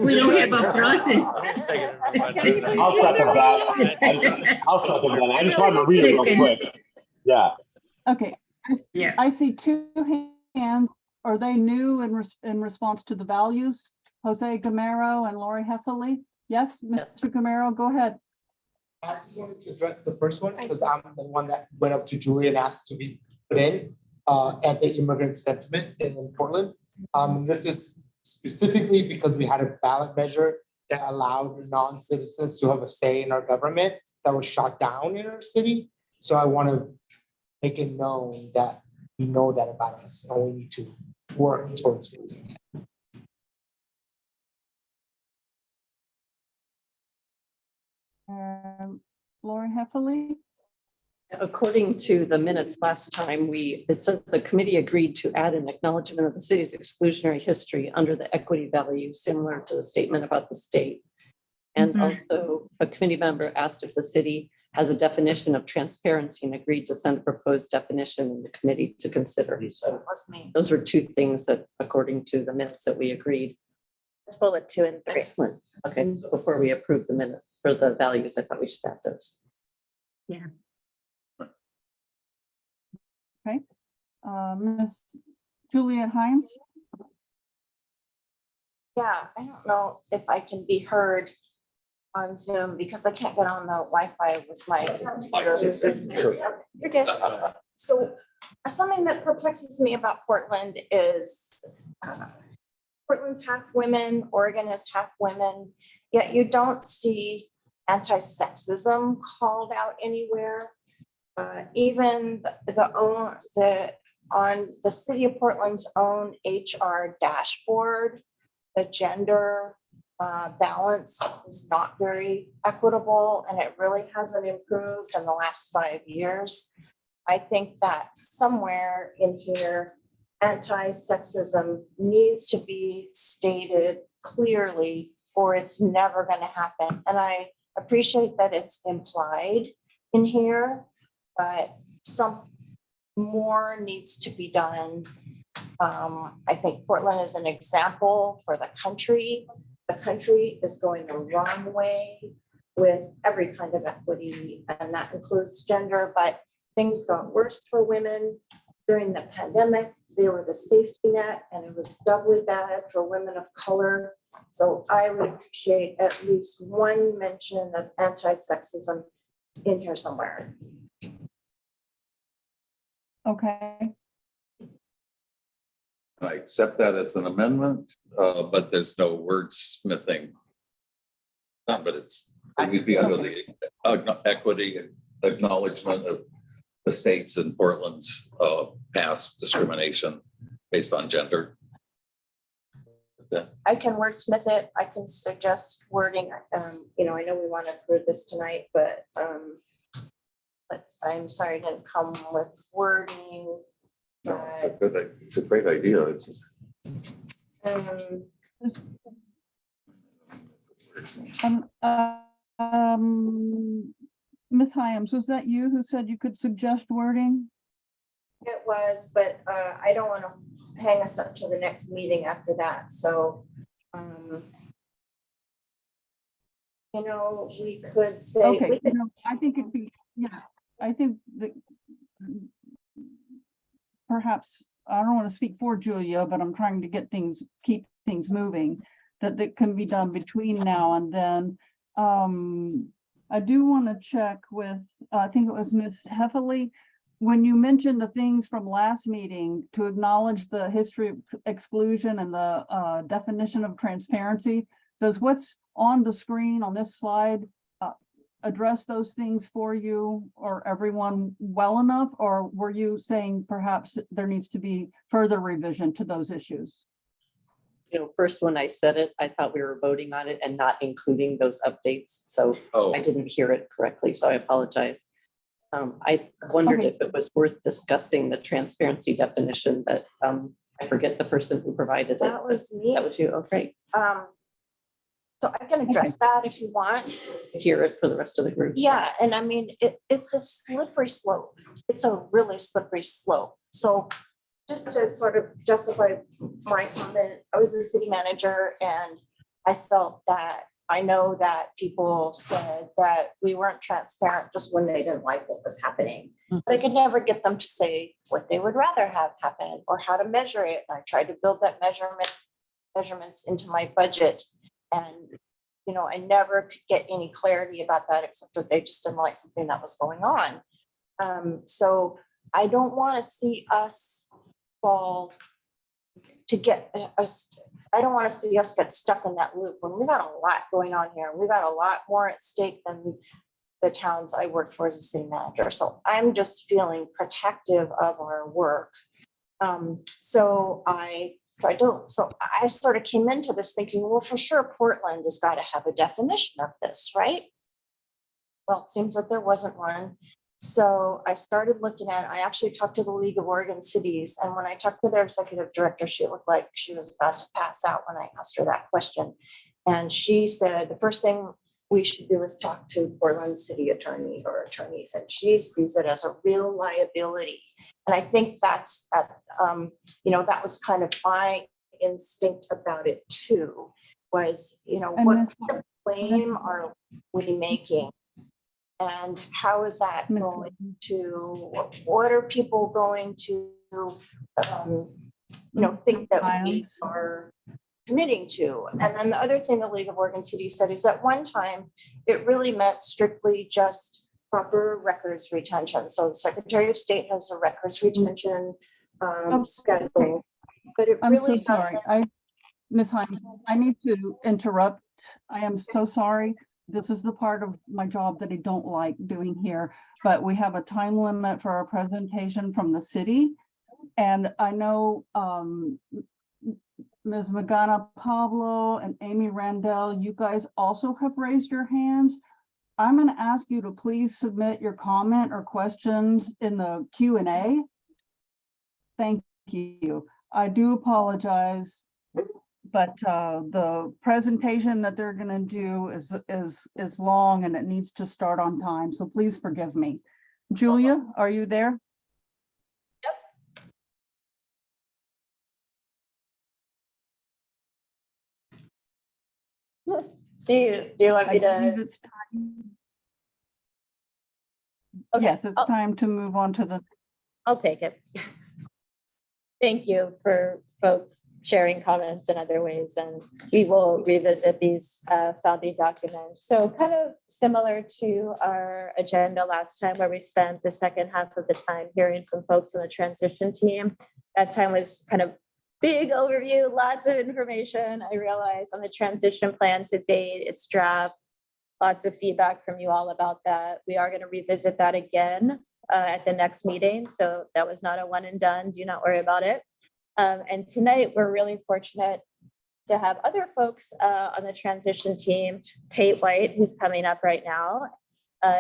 We don't have a process. I'll second that. I'll second that. I just wanted to read it real quick. Yeah. Okay, Yeah. I see 2 hands. Are they new in response to the values? Jose Gamero and Lori Heffley? Yes, Yes. Mr. Gamero, go ahead. I just wanted to address the first one because I'm the one that went up to Julie and asked to be put in anti-immigrant sentiment in Portland. This is specifically because we had a ballot measure that allowed non-citizens to have a say in our government that was shot down in our city. So I want to make it known that we know that about us and we need to work towards this. Lori Heffley? According to the minutes last time, it says the committee agreed to add an acknowledgement of the city's exclusionary history under the equity value, similar to the statement about the state. And also a committee member asked if the city has a definition of transparency and agreed to send a proposed definition in the committee to consider. So those were 2 things that, according to the minutes, that we agreed. Let's bullet 2 and 3. Excellent. Okay, so before we approve the minute for the values, I thought we should add those. Ms. Juliet Hines? Yeah, I don't know if I can be heard on Zoom because I can't get on the Wi-Fi with my computer. You're good. So something that perplexes me about Portland is Portland's half women, Oregon is half women, yet you don't see anti-sexism called out anywhere. Even on the city of Portland's own HR dashboard, the gender balance is not very equitable, and it really hasn't improved in the last 5 years. I think that somewhere in here, anti-sexism needs to be stated clearly, or it's never going to happen. And I appreciate that it's implied in here, but some more needs to be done. I think Portland is an example for the country. The country is going the wrong way. with every kind of equity, and that includes gender, but things got worse for women during the pandemic. They were the safety net, and it was doubly bad for women of color. So I would appreciate at least one mention of anti-sexism in here somewhere. Okay, I accept that as an amendment, but there's no wordsmithing. But it would be under the equity and acknowledgement of the states and Portland's past discrimination based on gender. I can wordsmith it. I can suggest wording. You know, I know we want to approve this tonight, but I'm sorry, I didn't come with wording. No, it's a great idea. It's just. Ms. Hyams, was that you who said you could suggest wording? It was, but I don't want to hang us up to the next meeting after that. So, you know, we could say. Okay, I think it'd be, yeah, I think that perhaps, I don't want to speak for Julia, but I'm trying to get things, keep things moving, that can be done between now and then. I do want to check with, I think it was Ms. Heffley, when you mentioned the things from last meeting to acknowledge the history of exclusion and the definition of transparency, does what's on the screen on this slide address those things for you or everyone well enough? Or were you saying perhaps there needs to be further revision to those issues? You know, first when I said it, I thought we were voting on it and not including those updates. So I didn't hear it correctly, so I apologize. I wondered if it was worth discussing the transparency definition that I forget the person who provided it. That was me. That was you. Oh, great. So I can address that if you want. Hear it for the rest of the group. Yeah, and I mean, it's a slippery slope. It's a really slippery slope. So just to sort of justify my comment, I was a city manager and I felt that I know that people said that we weren't transparent just when they didn't like what was happening. But I could never get them to say what they would rather have happen or how to measure it. I tried to build that measurements into my budget. And, you know, I never could get any clarity about that, except that they just didn't like something that was going on. So I don't want to see us fall to get us. I don't want to see us get stuck in that loop when we got a lot going on here. We got a lot more at stake than the towns I work for as a city manager. So I'm just feeling protective of our work. So I sort of came into this thinking, well, for sure, Portland has got to have a definition of this, right? Well, it seems that there wasn't one. So I started looking at, I actually talked to the League of Oregon Cities. And when I talked to their executive director, she looked like she was about to pass out when I asked her that question. And she said, the first thing we should do is talk to Portland city attorney or attorneys. And she sees it as a real liability. And I think that's, you know, that was kind of my instinct about it too, was, you know, what claim are we making? And how is that going to, what are people going to, you know, think that we are committing to? And then the other thing the League of Oregon Cities said is at one time, it really meant strictly just proper records retention. So the Secretary of State has a records retention scheduling, but it really so sorry. Ms. Hyman, I need to interrupt. I am so sorry. This is the part of my job that I don't like doing here, but we have a time limit for our presentation from the city. And I know Ms. Magana Pablo and Amy Randall, you guys also have raised your hands. I'm going to ask you to please submit your comment or questions in the Q&A. Thank you. I do apologize, but the presentation that they're going to do is long and it needs to start on time. So please forgive me. Julia, are you there? Do you want I me believe to? it's time. Okay, Yes, it's time to move on to the, I'll take it. Thank you for folks sharing comments in other ways, and we will revisit these founding documents. So kind of similar to our agenda last time where we spent the second half of the time hearing from folks on the transition team. That time was kind of big overview, lots of information. I realize on the transition plan to date, it's draft. Lots of feedback from you all about that. We are going to revisit that again at the next meeting. So that was not a one and done. Do not worry about it. And tonight, we're really fortunate to have other folks on the transition team. Tate White, who's coming up right now.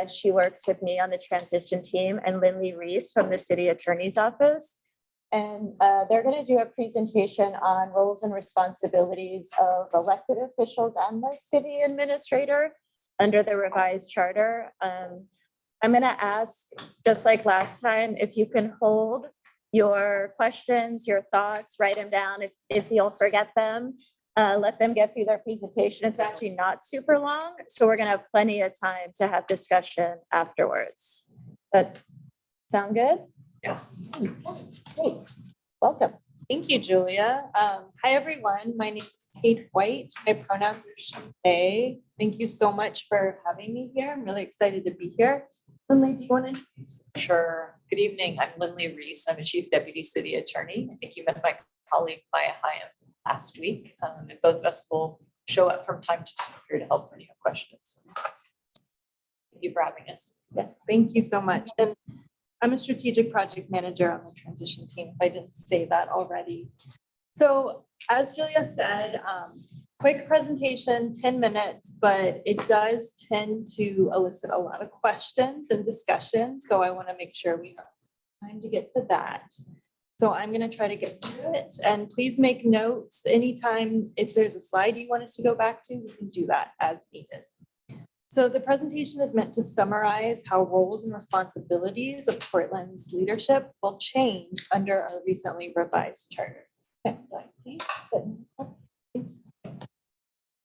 She works with me on the transition team, and Lindley Reese from the city attorney's office. And they're going to do a presentation on roles and responsibilities of elected officials and the city administrator under the revised charter. I'm going to ask, just like last time, if you can hold your questions, your thoughts, write them down. If you'll forget them, let them get through their presentation. It's actually not super long, so we're going to have plenty of time to have discussion afterwards. But sound good? Yes. Great. Welcome. Thank you, Julia. Hi, everyone. My name is Tate White. My pronouns are she, they. Thank you so much for having me here. I'm really excited to be here. Lindley, do you want to introduce yourself? Sure. Good evening. I'm Lindley Reese. I'm a Chief Deputy City Attorney. I think you met my colleague Maya Hyam last week. And both of us will show up from time to time here to help when you have questions. Thank you for having us. Yes, thank you so much. And I'm a strategic project manager on the transition team, if I didn't say that already. So as Julia said, quick presentation, 10 minutes, but it does tend to elicit a lot of questions and discussion. So I want to make sure we have time to get to that. So I'm going to try to get through it, and please make notes anytime if there's a slide you want us to go back to, we can do that as needed. So the presentation is meant to summarize how roles and responsibilities of Portland's leadership will change under our recently revised charter. Next slide, please.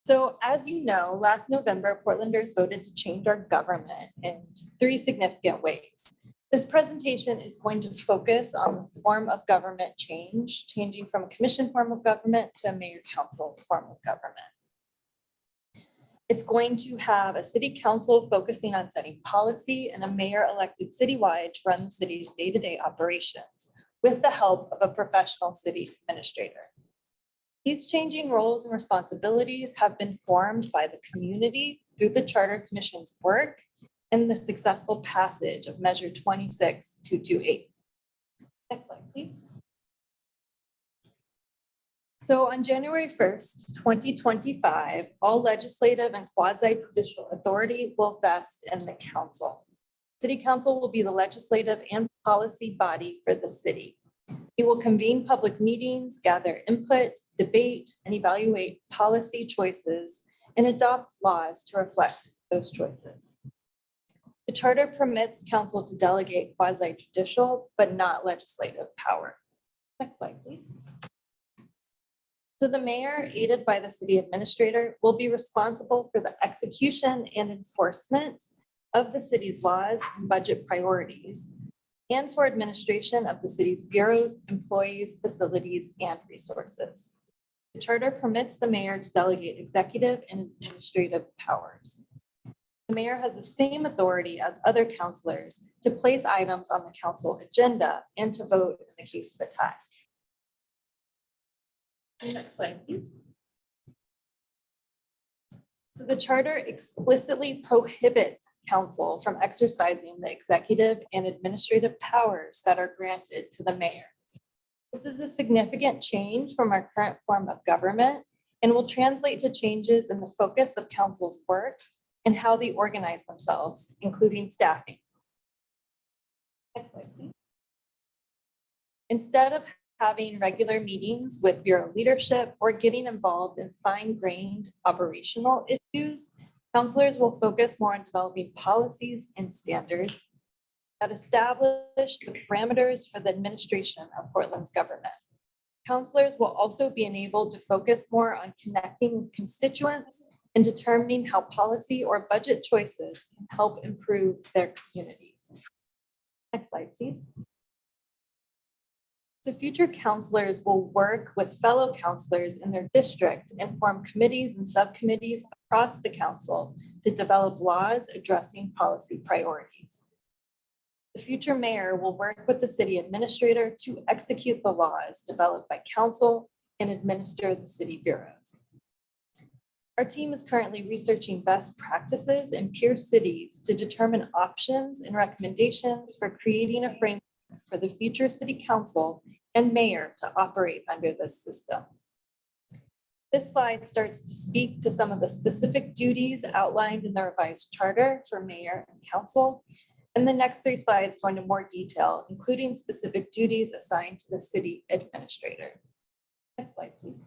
So as you know, last November, Portlanders voted to change our government in 3 significant ways. This presentation is going to focus on the form of government change, changing from a commission form of government to a mayor council form of government. It's going to have a city council focusing on setting policy and a mayor elected citywide to run the city's day-to-day operations with the help of a professional city administrator. These changing roles and responsibilities have been formed by the community through the Charter Commission's work and the successful passage of Measure 26228. Next slide, please. So on January 1st, 2025, all legislative and quasi-judicial authority will vest in the council. City Council will be the legislative and policy body for the city. It will convene public meetings, gather input, debate, and evaluate policy choices and adopt laws to reflect those choices. The charter permits council to delegate quasi-judicial but not legislative power. Next slide, please. So the mayor, aided by the city administrator, will be responsible for the execution and enforcement of the city's laws and budget priorities, and for administration of the city's bureaus, employees, facilities, and resources. The charter permits the mayor to delegate executive and administrative powers. The mayor has the same authority as other councilors to place items on the council agenda and to vote in the case of a tie. Next slide, please. So the charter explicitly prohibits council from exercising the executive and administrative powers that are granted to the mayor. This is a significant change from our current form of government and will translate to changes in the focus of council's work and how they organize themselves, including staffing. Next slide, please. Instead of having regular meetings with bureau leadership or getting involved in fine-grained operational issues, councilors will focus more on developing policies and standards that establish the parameters for the administration of Portland's government. Councilors will also be enabled to focus more on connecting constituents and determining how policy or budget choices can help improve their communities. Next slide, please. So future counselors will work with fellow counselors in their district and form committees and subcommittees across the council to develop laws addressing policy priorities. The future mayor will work with the city administrator to execute the laws developed by council and administer the city bureaus. Our team is currently researching best practices in peer cities to determine options and recommendations for creating a framework for the future city council and mayor to operate under this system. This slide starts to speak to some of the specific duties outlined in the revised charter for mayor and council. And the next 3 slides go into more detail, including specific duties assigned to the city administrator. Next slide, please.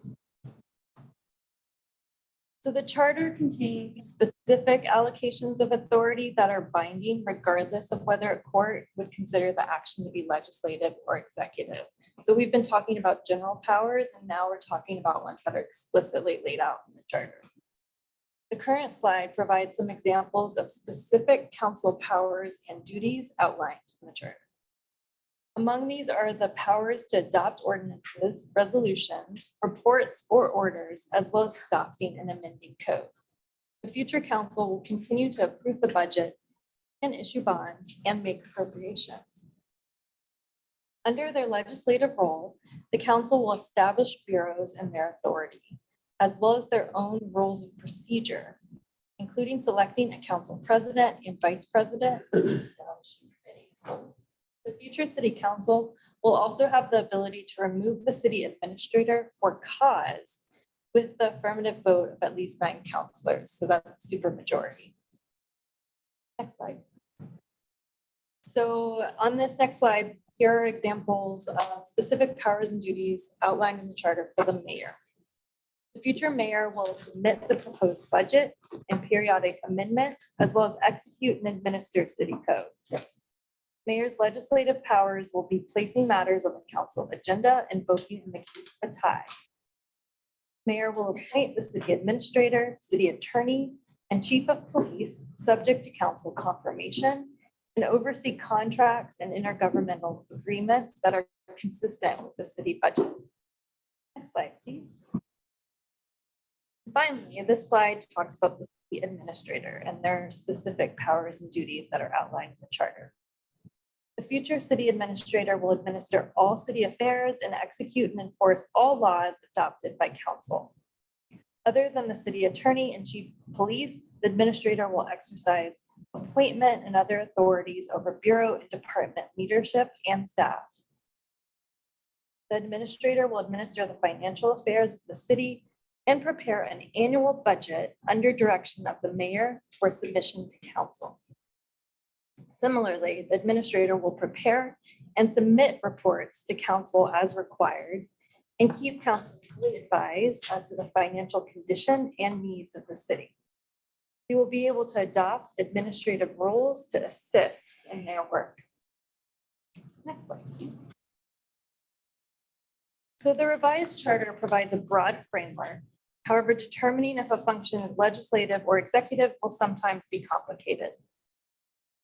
So the charter contains specific allocations of authority that are binding regardless of whether a court would consider the action to be legislative or executive. So we've been talking about general powers, and now we're talking about ones that are explicitly laid out in the charter. The current slide provides some examples of specific council powers and duties outlined in the charter. Among these are the powers to adopt ordinances, resolutions, reports, or orders, as well as adopting and amending code. The future council will continue to approve the budget and issue bonds and make appropriations. Under their legislative role, the council will establish bureaus and their authority, as well as their own rules of procedure, including selecting a council president and vice president. The future city council will also have the ability to remove the city administrator for cause with the affirmative vote of at least 9 councilors. So that's a supermajority. Next slide. So on this next slide, here are examples of specific powers and duties outlined in the charter for the mayor. The future mayor will submit the proposed budget and periodic amendments, as well as execute and administer city code. Mayor's legislative powers will be placing matters on the council agenda and voting in the keep a tie. Mayor will appoint the city administrator, city attorney, and chief of police, subject to council confirmation, and oversee contracts and intergovernmental agreements that are consistent with the city budget. Next slide, please. Finally, this slide talks about the city administrator and their specific powers and duties that are outlined in the charter. The future city administrator will administer all city affairs and execute and enforce all laws adopted by council. Other than the city attorney and chief of police, the administrator will exercise appointment and other authorities over bureau and department leadership and staff. The administrator will administer the financial affairs of the city and prepare an annual budget under direction of the mayor for submission to council. Similarly, the administrator will prepare and submit reports to council as required and keep council fully advised as to the financial condition and needs of the city. They will be able to adopt administrative rules to assist in their work. Next slide, please. So the revised charter provides a broad framework. However, determining if a function is legislative or executive will sometimes be complicated.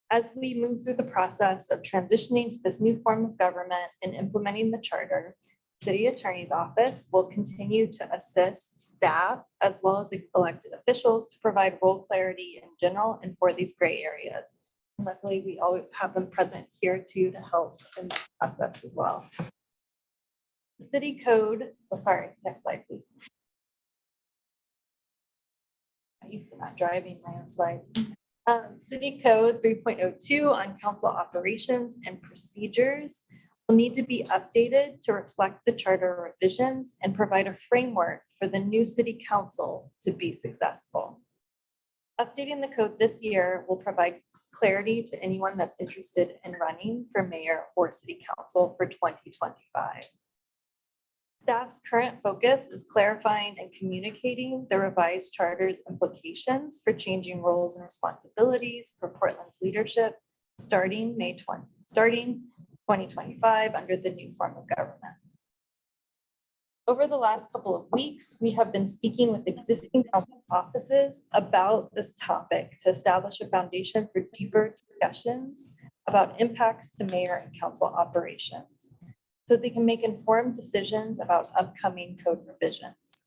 As we move through the process of transitioning to this new form of government and implementing the charter, City Attorney's Office will continue to assist staff as well as elected officials to provide role clarity in general and for these gray areas. Luckily, we always have them present here too to help in the process as well. The city code, next slide, please. I used to not driving my own slides. City Code 3.02 on council operations and procedures will need to be updated to reflect the charter revisions and provide a framework for the new city council to be successful. Updating the code this year will provide clarity to anyone that's interested in running for mayor or city council for 2025. Staff's current focus is clarifying and communicating the revised charter's implications for changing roles and responsibilities for Portland's leadership starting 2025 under the new form of government. Over the last couple of weeks, we have been speaking with existing council offices about this topic to establish a foundation for deeper discussions about impacts to mayor and council operations, so they can make informed decisions about upcoming code revisions.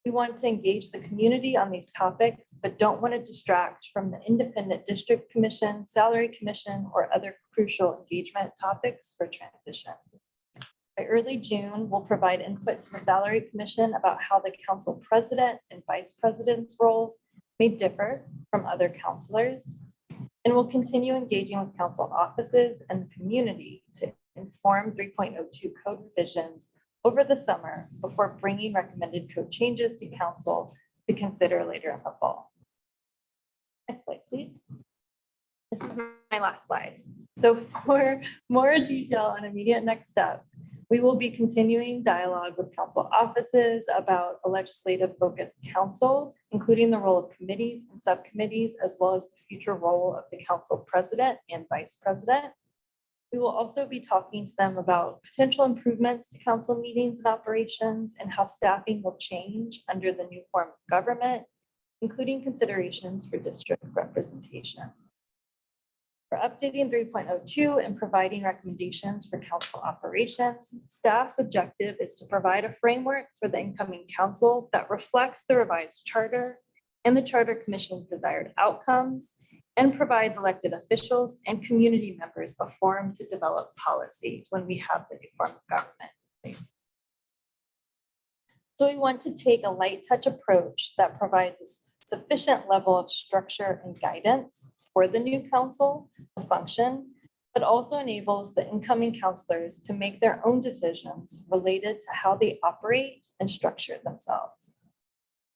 We want to engage the community on these topics, but don't want to distract from the independent district commission, salary commission, or other crucial engagement topics for transition. By early June, we'll provide input to the salary commission about how the council president and vice president's roles may differ from other councilors. And we'll continue engaging with council offices and the community to inform 3.02 code revisions over the summer before bringing recommended code changes to council to consider later in the fall. Next slide, please. This is my last slide. So for more detail on immediate next steps, we will be continuing dialogue with council offices about a legislative focused council, including the role of committees and subcommittees, as well as the future role of the council president and vice president. We will also be talking to them about potential improvements to council meetings and operations and how staffing will change under the new form of government, including considerations for district representation. For updating 3.02 and providing recommendations for council operations, staff's objective is to provide a framework for the incoming council that reflects the revised charter and the charter commission's desired outcomes, and provides elected officials and community members a forum to develop policy when we have the new form of government. So we want to take a light touch approach that provides a sufficient level of structure and guidance for the new council to function, but also enables the incoming councilors to make their own decisions related to how they operate and structure themselves.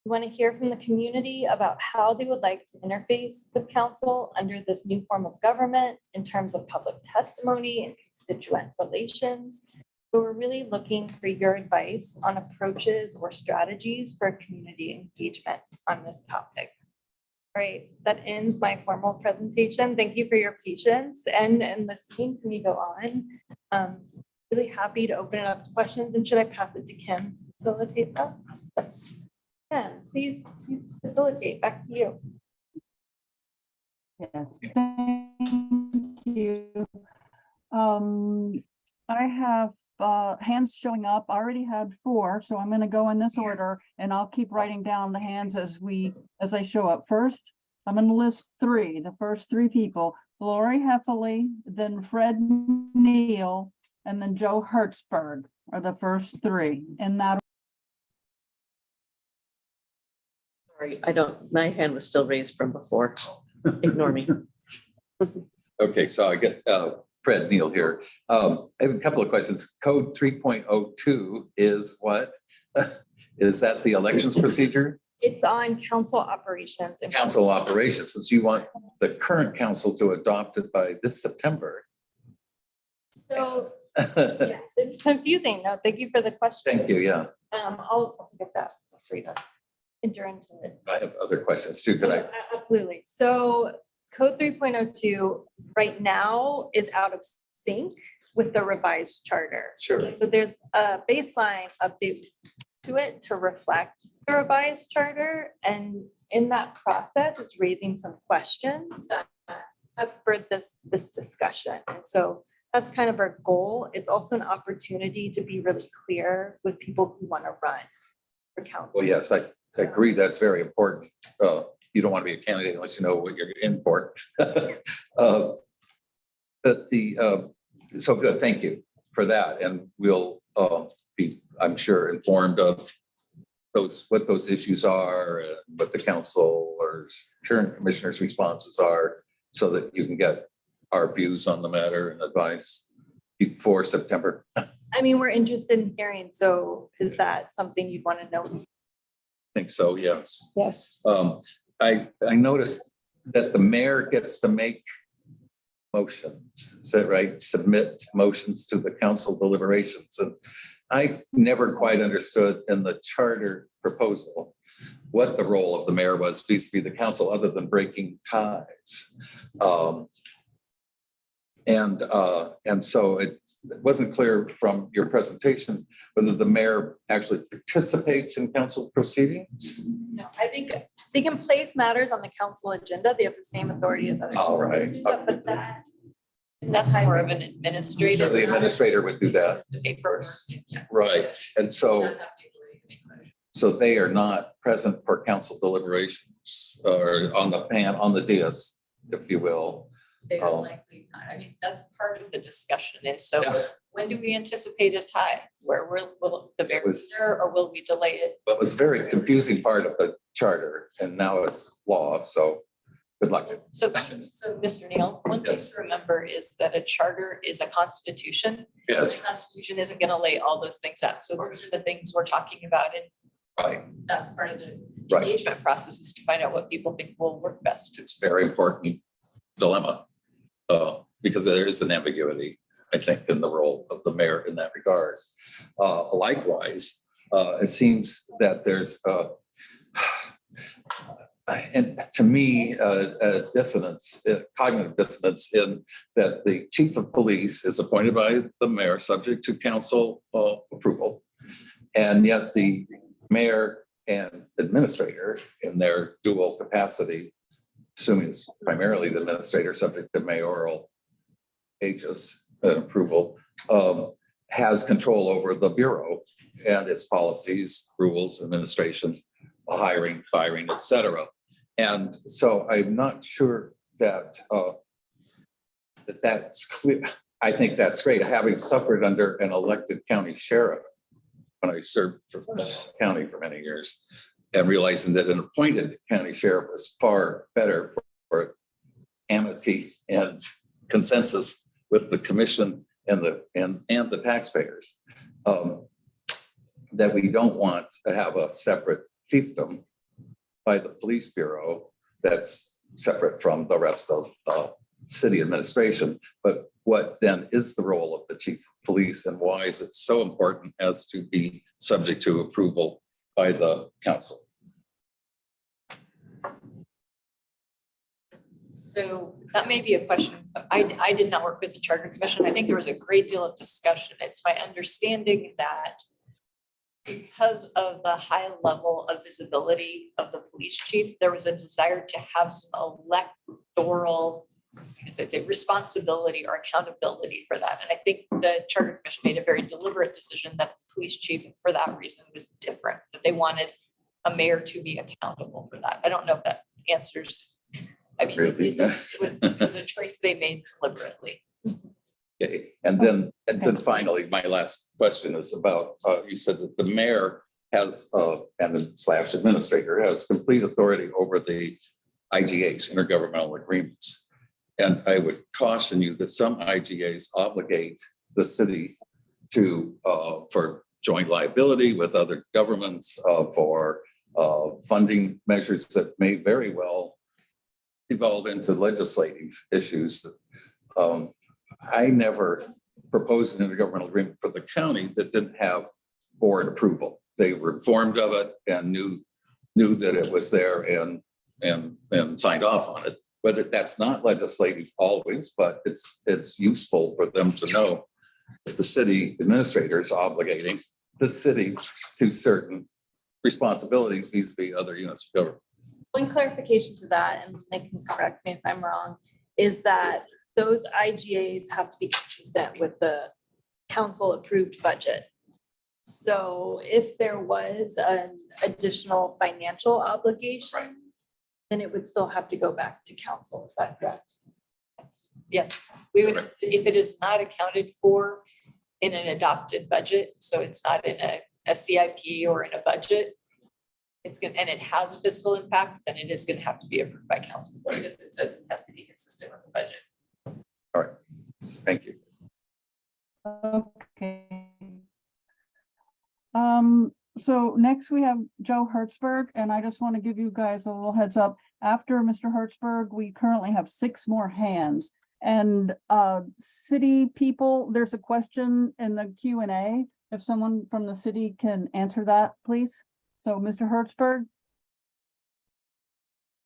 We want to hear from the community about how they would like to interface with council under this new form of government in terms of public testimony and constituent relations. So we're really looking for your advice on approaches or strategies for community engagement on this topic. All right, that ends my formal presentation. Thank you for your patience and listening to me go on. Really happy to open it up to questions. And should I pass it to Kim to facilitate that? Kim, please facilitate. Back to you. Yeah, thank you. I have hands showing up. I already had 4, so I'm going to go in this order, and I'll keep writing down the hands as they show up. First, I'm going to list 3. The first 3 people: Lori Heffley, then Fred Neal, and then Joe Hertzberg are the first 3 in that. Sorry, my hand was still raised from before. Ignore me. Okay, so I get Fred Neal here. I have a couple of questions. Code 3.02 is what? Is that the elections procedure? It's on council operations. And Council operations, since you want the current council to adopt it by this September. So yes, it's confusing. No, thank you for the question. Thank you, yeah. I'll pick that free to enter into it. I have other questions too, could I? Absolutely. So code 3.02 right now is out of sync with the revised charter. Sure. So there's a baseline update to it to reflect the revised charter. And in that process, it's raising some questions that have spurred this discussion. And so that's kind of our goal. It's also an opportunity to be really clear with people who want to run for council. Well, yes, I agree. That's very important. You don't want to be a candidate unless you know what you're in for. But so good. Thank you for that. And we'll be, I'm sure, informed of what those issues are and what the council or current commissioners' responses are, so that you can get our views on the matter and advice before September. I mean, we're interested in hearing. So is that something you'd want to know? I think so, yes. Yes. I noticed that the mayor gets to make motions, is that right? Submit motions to the council deliberations. And I never quite understood in the charter proposal what the role of the mayor was vis-a-vis the council, other than breaking ties. And so it wasn't clear from your presentation whether the mayor actually participates in council proceedings. No, I think they can place matters on the council agenda. They have the same authority as other. All right. councils do that, But that. That's more of an administrative. So the administrator would do that. The paper. Yeah. Right. And so they are not present for council deliberations or on the dais, if you will. They are likely not. I mean, that's part of the discussion is, so Yeah. when do we anticipate a tie? Where will the It was- barrister or will we delay it? But it was a very confusing part of the charter and now it's law. So good luck. So Mr. Neal, one thing to remember is that a charter is a constitution. Yes. The Constitution isn't going to lay all those things out. So those are the things we're talking about. And Right. that's part of the Right. engagement process is to find out what people think will work best. It's a very important dilemma. Because there is an ambiguity, I think, in the role of the mayor in that regard. Likewise, it seems that there's and to me, a dissonance, a cognitive dissonance in that the chief of police is appointed by the mayor, subject to council approval. And yet the mayor and administrator in their dual capacity, assuming it's primarily the administrator subject to mayoral aegis and approval, has control over the bureau and its policies, rules, administrations, hiring, firing, et cetera. And so I'm not sure that that's clear. I think that's great. Having suffered under an elected county sheriff when I served for the county for many years, and realizing that an appointed county sheriff is far better for amity and consensus with the commission and the taxpayers. That we don't want to have a separate fiefdom by the police bureau that's separate from the rest of the city administration. But what then is the role of the chief of police and why is it so important as to be subject to approval by the council? So that may be a question. I did not work with the Charter Commission. I think there was a great deal of discussion. It's my understanding that because of the high level of visibility of the police chief, there was a desire to have some electoral, I say responsibility or accountability for that. And I think the Charter Commission made a very deliberate decision that the police chief, for that reason, was different, that they wanted a mayor to be accountable for that. I don't know if that answers. I mean, it was a choice they made deliberately. Okay, and then finally, my last question is about, you said that the mayor has, and / administrator has complete authority over the IGAs, intergovernmental agreements. And I would caution you that some IGAs obligate the city to, for joint liability with other governments, for funding measures that may very well evolve into legislative issues. I never proposed an intergovernmental agreement for the county that didn't have board approval. They were informed of it and knew that it was there and signed off on it. But that's not legislative always, but it's useful for them to know that the city administrator is obligating the city to certain responsibilities vis-a-vis other units of government. One clarification to that, and Nick can correct me if I'm wrong, is that those IGAs have to be consistent with the council approved budget. So if there was an additional financial obligation, then it would still have to go back to council. Is that correct? Yes, we would, if it is not accounted for in an adopted budget, so it's not in a CIP or in a budget, it's going and it has a fiscal impact, then it is going to have to be approved by council. Because it says it has to be consistent with the budget. All right, thank you. Okay. So next we have Joe Hertzberg, and I just want to give you guys a little heads up. After Mr. Hertzberg, we currently have 6 more hands. And city people, there's a question in the Q&A. If someone from the city can answer that, please. So Mr. Hertzberg.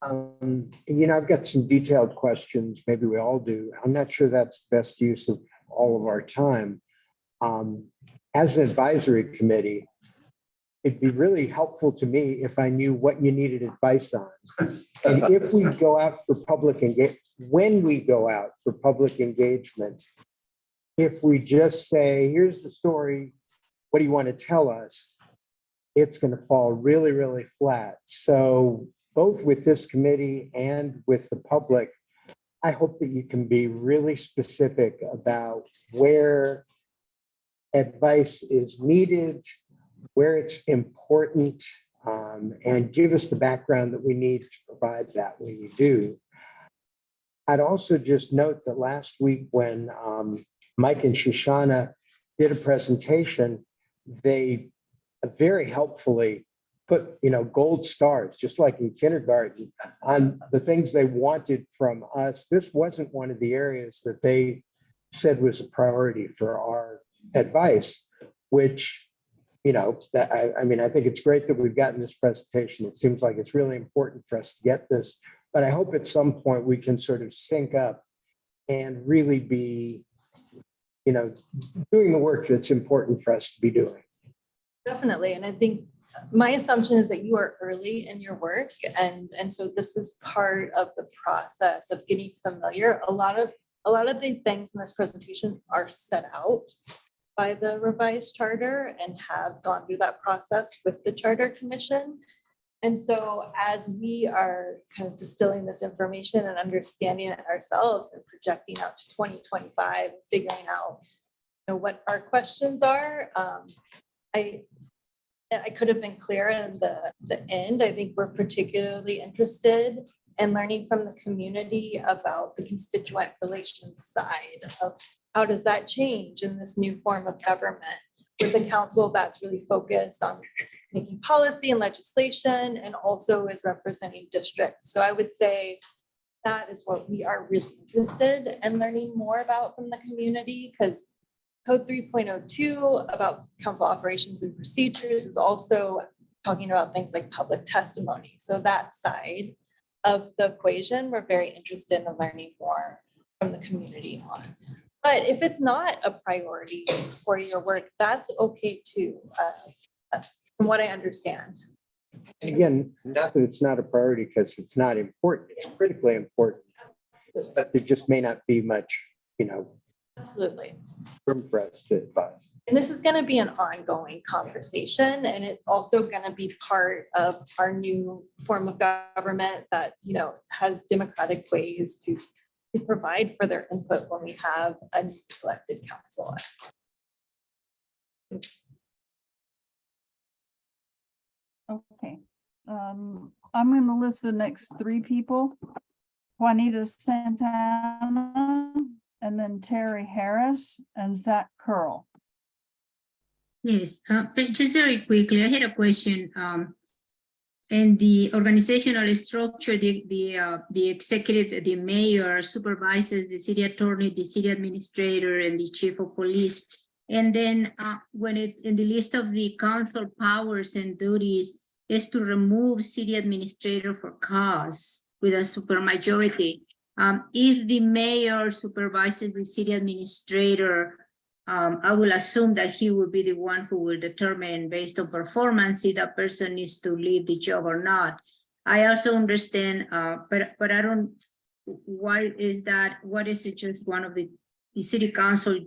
I've got some detailed questions. Maybe we all do. I'm not sure that's the best use of all of our time. As an advisory committee, it'd be really helpful to me if I knew what you needed advice on. And if we go out for public when we go out for public engagement, if we just say, here's the story, what do you want to tell us? It's going to fall really, really flat. So both with this committee and with the public, I hope that you can be really specific about where advice is needed, where it's important, and give us the background that we need to provide that when you do. I'd also just note that last week when Mike and Shoshana did a presentation, they very helpfully put, gold stars, just like in kindergarten, on the things they wanted from us. This wasn't one of the areas that they said was a priority for our advice, which, I think it's great that we've gotten this presentation. It seems like it's really important for us to get this, but I hope at some point we can sort of sync up and really be, doing the work that's important for us to be doing. Definitely. And I think my assumption is that you are early in your work. And so this is part of the process of getting familiar. A lot of the things in this presentation are set out by the revised charter and have gone through that process with the Charter Commission. And so as we are kind of distilling this information and understanding it ourselves and projecting out to 2025, figuring out what our questions are, I could have been clearer in the end. I think we're particularly interested in learning from the community about the constituent relations side of how does that change in this new form of government with a council that's really focused on making policy and legislation and also is representing districts. So I would say that is what we are really interested in learning more about from the community, because Code 3.02 about council operations and procedures is also talking about things like public testimony. So that side of the equation, we're very interested in learning more from the community on. But if it's not a priority for your work, that's okay too, from what I understand. And again, not that it's not a priority because it's not important, it's critically important, but there just may not be much, Absolutely. room for us to advise. And this is going to be an ongoing conversation, and it's also going to be part of our new form of government that, has democratic ways to provide for their input when we have a new elected council. Okay. I'm going to list the next three people. Juanita Santana, and then Terry Harris and Zach Curl. Yes, but just very quickly, I had a question. In the organizational structure, the executive, the mayor supervises the city attorney, the city administrator, and the chief of police. And then when in the list of the council powers and duties is to remove city administrator for cause with a supermajority. If the mayor supervises the city administrator, I will assume that he will be the one who will determine based on performance if that person needs to leave the job or not. I also understand, but I don't, why is that? What is it just one of the city council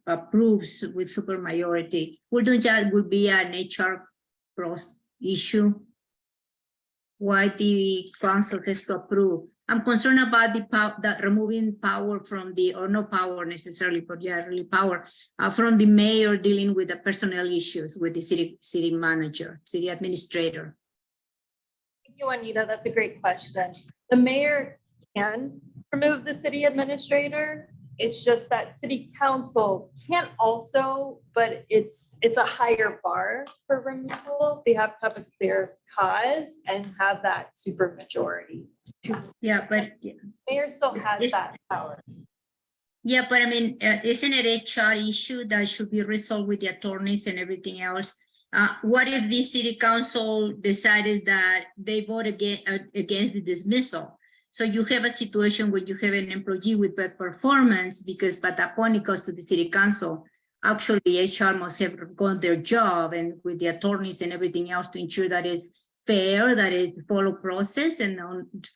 approves with supermajority? Wouldn't that would be an HR cross issue? Why the council has to approve? I'm concerned about the removing power from the, or no power necessarily, but yeah, really power from the mayor dealing with the personnel issues with the city manager, city administrator. Thank you, Juanita. That's a great question. The mayor can remove the city administrator. It's just that city council can't also, but it's a higher bar for removal. They have to have a clear cause and have that super majority. Yeah, but Mayor still has that power. Yeah, but I mean, isn't it a HR issue that should be resolved with the attorneys and everything else? What if the city council decided that they vote against the dismissal? So you have a situation where you have an employee with bad performance because by that point it goes to the city council. Actually, HR must have gone their job and with the attorneys and everything else to ensure that is fair, that is follow process and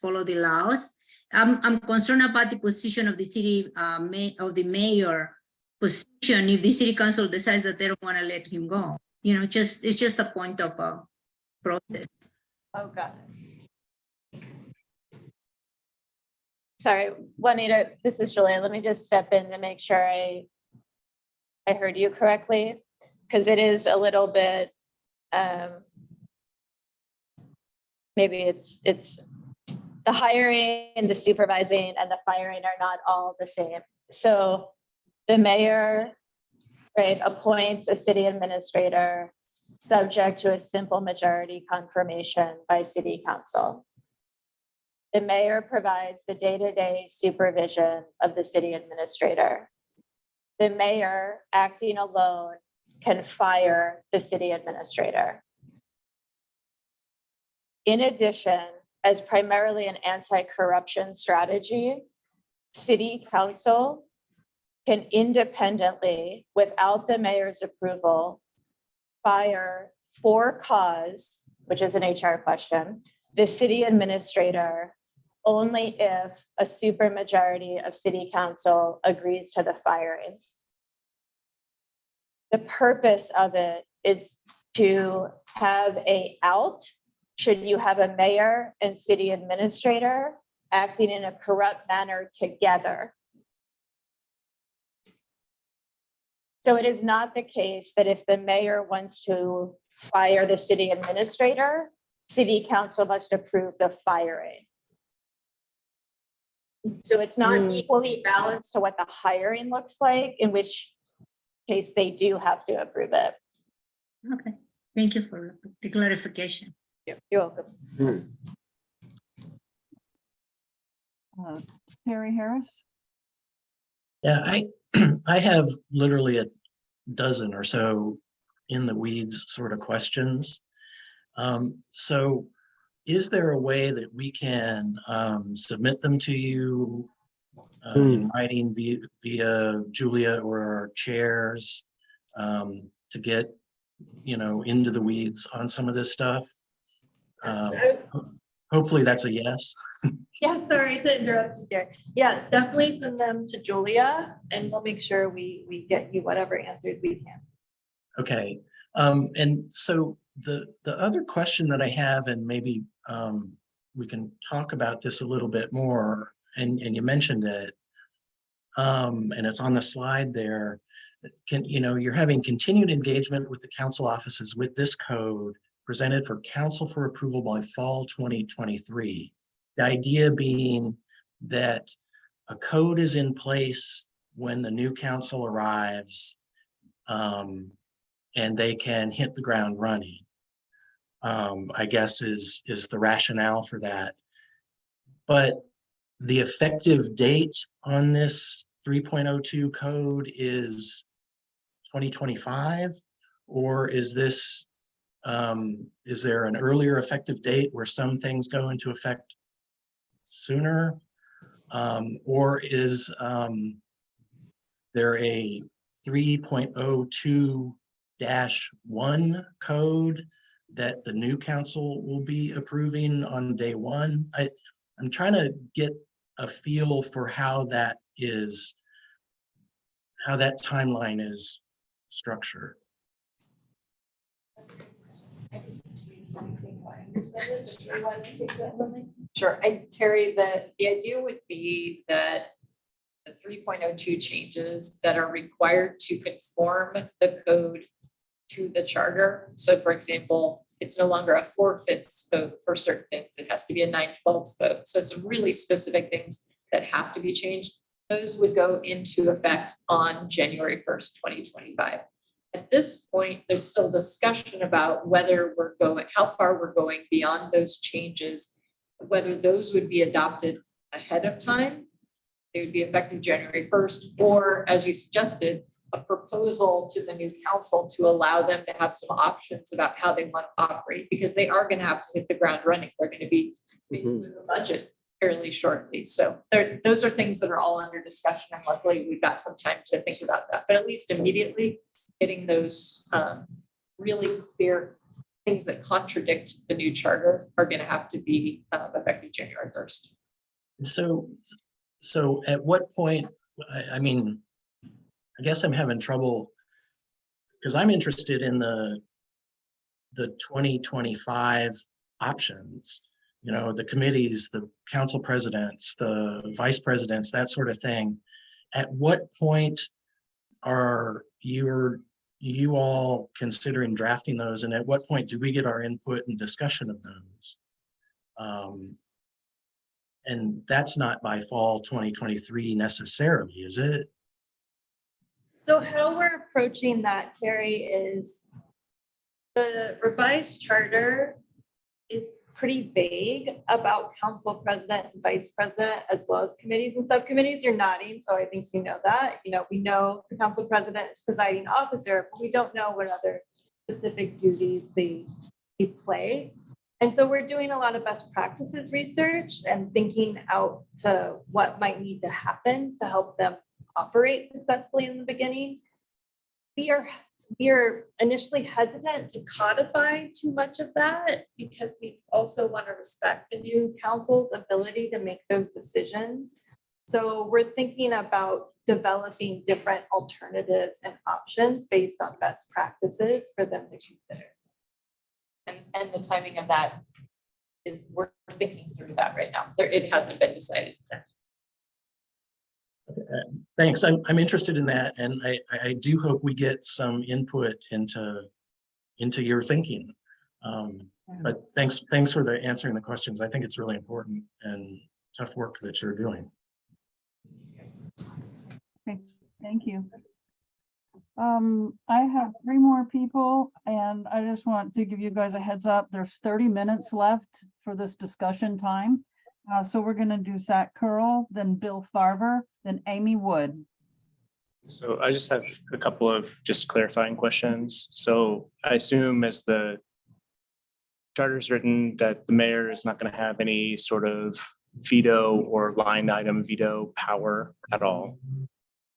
follow the laws. I'm concerned about the position of the city, of the mayor position if the city council decides that they don't want to let him go. You know, it's just a point of process. Oh, got it. Sorry, Juanita, this is Julia. Let me just step in to make sure I heard you correctly, because it is a little bit, maybe it's the hiring and the supervising and the firing are not all the same. So the mayor, right, appoints a city administrator subject to a simple majority confirmation by city council. The mayor provides the day-to-day supervision of the city administrator. The mayor, acting alone, can fire the city administrator. In addition, as primarily an anti-corruption strategy, city council can independently, without the mayor's approval, fire for cause, which is an HR question, the city administrator only if a supermajority of city council agrees to the firing. The purpose of it is to have a out should you have a mayor and city administrator acting in a corrupt manner together. So it is not the case that if the mayor wants to fire the city administrator, city council must approve the firing. So it's not equally balanced to what the hiring looks like, in which case they do have to approve it. Okay, thank you for the clarification. You're welcome. Terry Harris? Yeah, I have literally a dozen or so in the weeds sort of questions. So is there a way that we can submit them to you in writing via Julia or our chairs to get, into the weeds on some of this stuff? Hopefully that's a yes. Yeah, sorry to interrupt you there. Yes, definitely send them to Julia and we'll make sure we get you whatever answers we can. Okay. And so the other question that I have, and maybe we can talk about this a little bit more, and you mentioned it, and it's on the slide there. You're having continued engagement with the council offices with this code presented for council for approval by fall 2023. The idea being that a code is in place when the new council arrives, and they can hit the ground running. I guess is the rationale for that. But the effective date on this 3.02 code is 2025, or is this, is there an earlier effective date where some things go into effect sooner? Or is there a 3.02-1 code that the new council will be approving on day one? I'm trying to get a feel for how that timeline is structured. Sure. Terry, the idea would be that the 3.02 changes that are required to conform the code to the charter. So for example, it's no longer a 4/5 vote for certain things. It has to be a 9/12 vote. So it's really specific things that have to be changed. Those would go into effect on January 1st, 2025. At this point, there's still discussion about how far we're going beyond those changes, whether those would be adopted ahead of time. They would be effective January 1st, or as you suggested, a proposal to the new council to allow them to have some options about how they want to operate, because they are going to have to hit the ground running. They're going to be facing the budget fairly shortly. So those are things that are all under discussion, and luckily we've got some time to think about that. But at least immediately getting those really clear things that contradict the new charter are going to have to be effective January 1st. So at what point, I mean, I guess I'm having trouble because I'm interested in the 2025 options, you know, the committees, the council presidents, the vice presidents, that sort of thing. At what point are you all considering drafting those? And at what point do we get our input and discussion of those? And that's not by fall 2023 necessarily, is it? So how we're approaching that, Terry, is the revised charter is pretty vague about council president and vice president, as well as committees and subcommittees. You're nodding, so I think you know that. You know, we know the council president is presiding officer, but we don't know what other specific duties they play. And so we're doing a lot of best practices research and thinking out to what might need to happen to help them operate successfully in the beginning. We are initially hesitant to codify too much of that because we also want to respect the new council's ability to make those decisions. So we're thinking about developing different alternatives and options based on best practices for them to consider. And the timing of that is, we're thinking through that right now. It hasn't been decided yet. Thanks. I'm interested in that, and I do hope we get some input into your thinking. But thanks for answering the questions. I think it's really important and tough work that you're doing. Okay, thank you. I have 3 more people, and I just want to give you guys a heads up. There's 30 minutes left for this discussion time. So we're going to do Zach Curl, then Bill Farver, then Amy Wood. So I just have a couple of just clarifying questions. So I assume as the charter is written that the mayor is not going to have any sort of veto or line item veto power at all.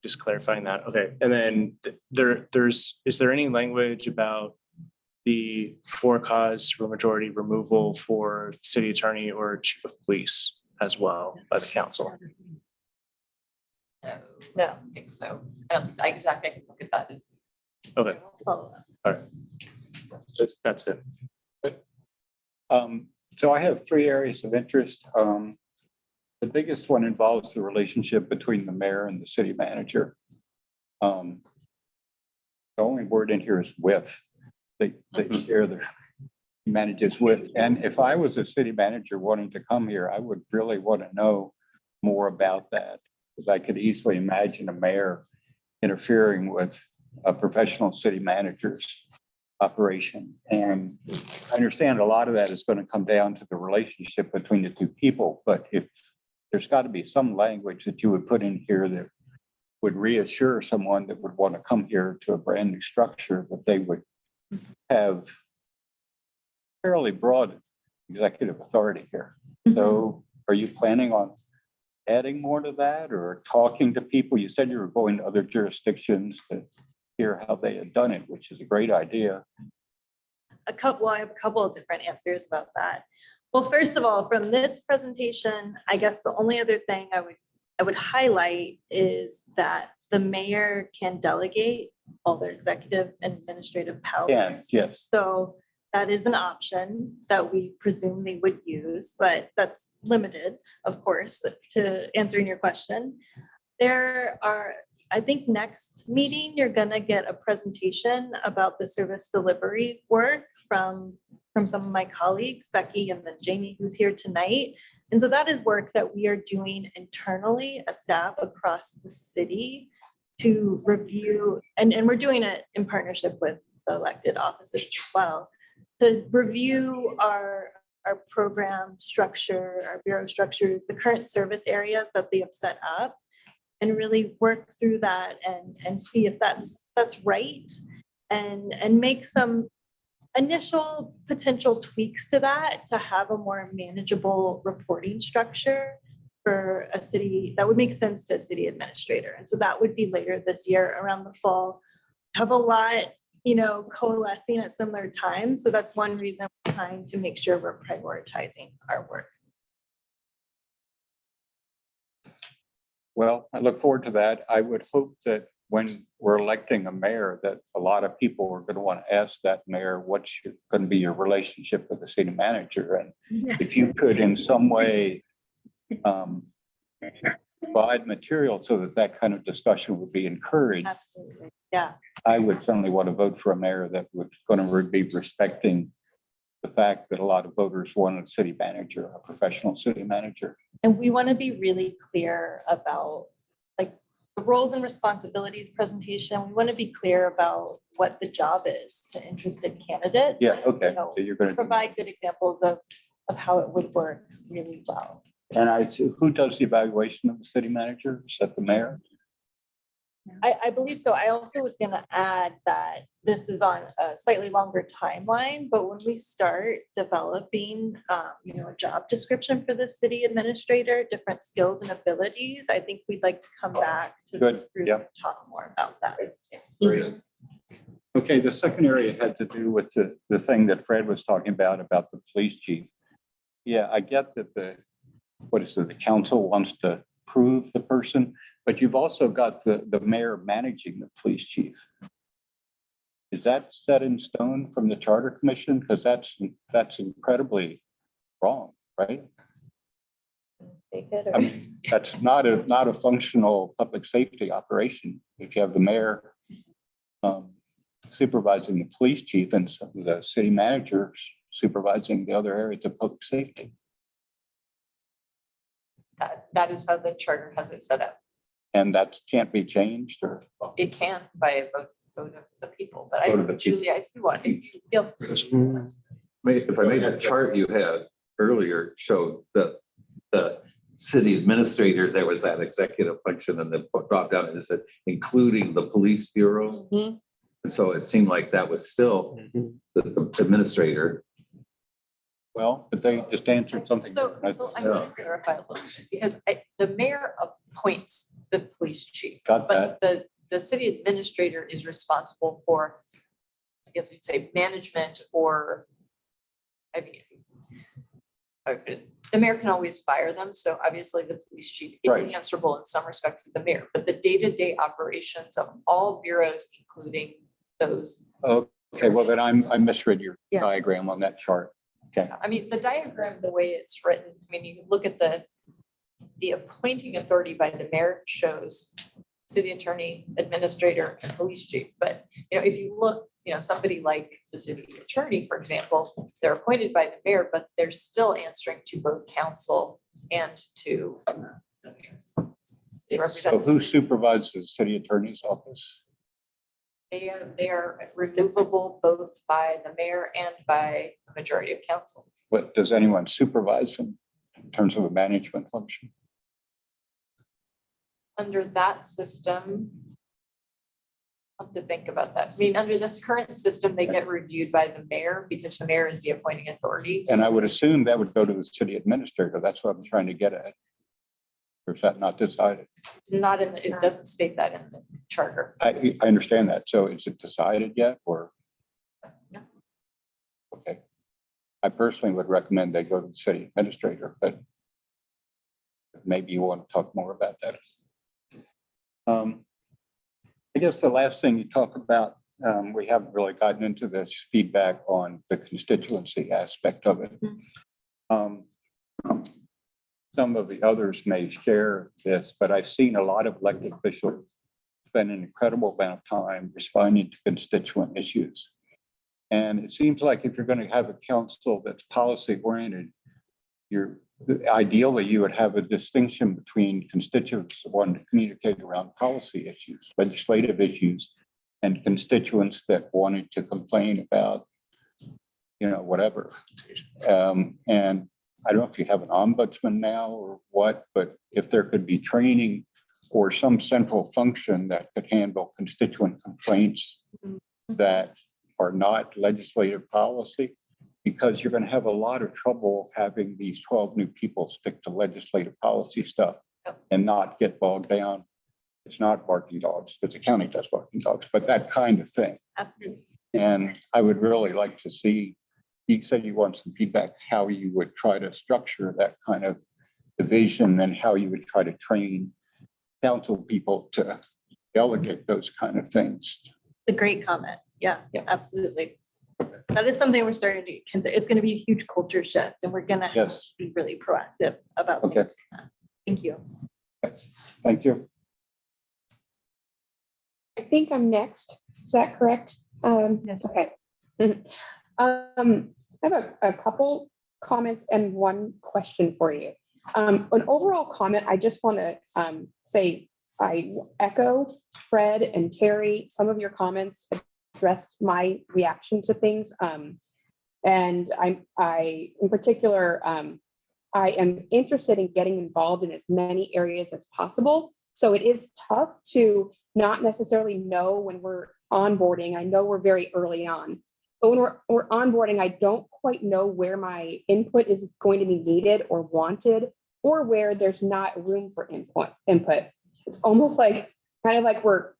Just clarifying that. Okay. And then is there any language about the for cause majority removal for city attorney or chief of police as well by the council? No, I don't think so. I can look at that. Okay. All right. So that's it. So I have 3 areas of interest. The biggest one involves the relationship between the mayor and the city manager. The only word in here is with. They share their managers with. And if I was a city manager wanting to come here, I would really want to know more about that, because I could easily imagine a mayor interfering with a professional city manager's operation. And I understand a lot of that is going to come down to the relationship between the 2 people, but if there's got to be some language that you would put in here that would reassure someone that would want to come here to a brand new structure that they would have fairly broad executive authority here. So are you planning on adding more to that or talking to people? You said you were going to other jurisdictions to hear how they had done it, which is a great idea. I have a couple of different answers about that. Well, first of all, from this presentation, I guess the only other thing I would highlight is that the mayor can delegate all their executive and administrative powers. Yes. So that is an option that we presume they would use, but that's limited, of course, to answering your question. I think next meeting, you're gonna get a presentation about the service delivery work from some of my colleagues, Becky and then Jamie, who's here tonight. And so that is work that we are doing internally, a staff across the city to review, and we're doing it in partnership with the elected offices as well, to review our program structure, our bureau structures, the current service areas that they have set up, and really work through that and see if that's right and make some initial potential tweaks to that to have a more manageable reporting structure for a city that would make sense to a city administrator. And so that would be later this year around the fall. Have a lot, coalescing at similar times. So that's one reason we're trying to make sure we're prioritizing our work. Well, I look forward to that. I would hope that when we're electing a mayor, that a lot of people are going to want to ask that mayor, what's going to be your relationship with the city manager? And if you could in some way provide material so that that kind of discussion would be encouraged. Absolutely. Yeah. I would certainly want to vote for a mayor that was going to be respecting the fact that a lot of voters want a city manager, a professional city manager. And we want to be really clear about like the roles and responsibilities presentation. We want to be clear about what the job is to interested candidates. Yeah, okay. So So you're going to provide good examples of how it would work really well. And who does the evaluation of the city manager? Is that the mayor? I believe so. I also was going to add that this is on a slightly longer timeline, but when we start developing, a job description for the city administrator, different skills and abilities, I think we'd like to come back to Good. this group Yep. and talk more about that. Great. Okay, the second area had to do with the thing that Fred was talking about the police chief. Yeah, I get that the council wants to prove the person, but you've also got the mayor managing the police chief. Is that set in stone from the charter commission? Because that's incredibly wrong, right? I mean, that's not a functional public safety operation. If you have the mayor supervising the police chief and the city managers supervising the other areas of public safety. That is how the charter has it set up. And that can't be changed or? It can by a vote of the people, but Vote of the Julie, I do want to feel free. If I made the chart you had earlier showed that the city administrator, there was that executive function and then dropped down and it said, including the police bureau. Mhm. And so it seemed like that was still the administrator. Well, but they just answered something. So different. I'm going to clarify a little bit because the mayor appoints the police chief. Got But the city administrator is responsible for, I guess we'd say, management or, I mean, the mayor can always fire them. So obviously the police chief is Right. answerable in some respect to the mayor, but the day-to-day operations of all bureaus, including those. Okay, well then I misread your Yeah. diagram on that chart. Okay, I mean, the diagram, the way it's written, I mean, you look at the appointing authority by the mayor shows city attorney, administrator, and police chief. But, if you look, somebody like the city attorney, for example, they're appointed by the mayor, but they're still answering to both council and to the mayor. They so represent, who supervises the city attorney's office? they are removable both by the mayor and by the majority of council. What, does anyone supervise them in terms of a management function? Under that system, I'll have to think about that. I mean, under this current system, they get reviewed by the mayor because the mayor is the appointing authority. And I would assume that would go to the city administrator. That's what I'm trying to get at. Or is that not decided? It's not in, it doesn't state that in the charter. I understand that. So is it decided yet or? No. Okay. I personally would recommend they go to the city administrator, but maybe you want to talk more about that. I guess the last thing you talk about, we haven't really gotten into this feedback on the constituency aspect of it. Some of the others may share this, but I've seen a lot of elected officials spend an incredible amount of time responding to constituent issues. And it seems like if you're going to have a council that's policy oriented, ideally you would have a distinction between constituents that want to communicate around policy issues, legislative issues, and constituents that wanted to complain about, whatever. And I don't know if you have an ombudsman now or what, but if there could be training or some central function that could handle constituent complaints that are not legislative policy, because you're going to have a lot of trouble having these 12 new people stick to legislative policy stuff and not get bogged down. It's not barking dogs, because the county does barking dogs, but that kind of thing. Absolutely. And I would really like to see, you said you want some feedback, how you would try to structure that kind of division and how you would try to train council people to delegate those kind of things. The great comment. Yeah, absolutely. That is something we're starting to consider. It's going to be a huge culture shift and we're going to have to be really proactive about things. Thank you. Thank you. I think I'm next. Is that correct? Yes. Okay. I have a couple comments and one question for you. An overall comment, I just want to say I echo Fred and Terry. Some of your comments addressed my reaction to things. And I in particular, I am interested in getting involved in as many areas as possible. So it is tough to not necessarily know when we're onboarding. I know we're very early on, but when we're onboarding, I don't quite know where my input is going to be needed or wanted, or where there's not room for input. It's almost like we're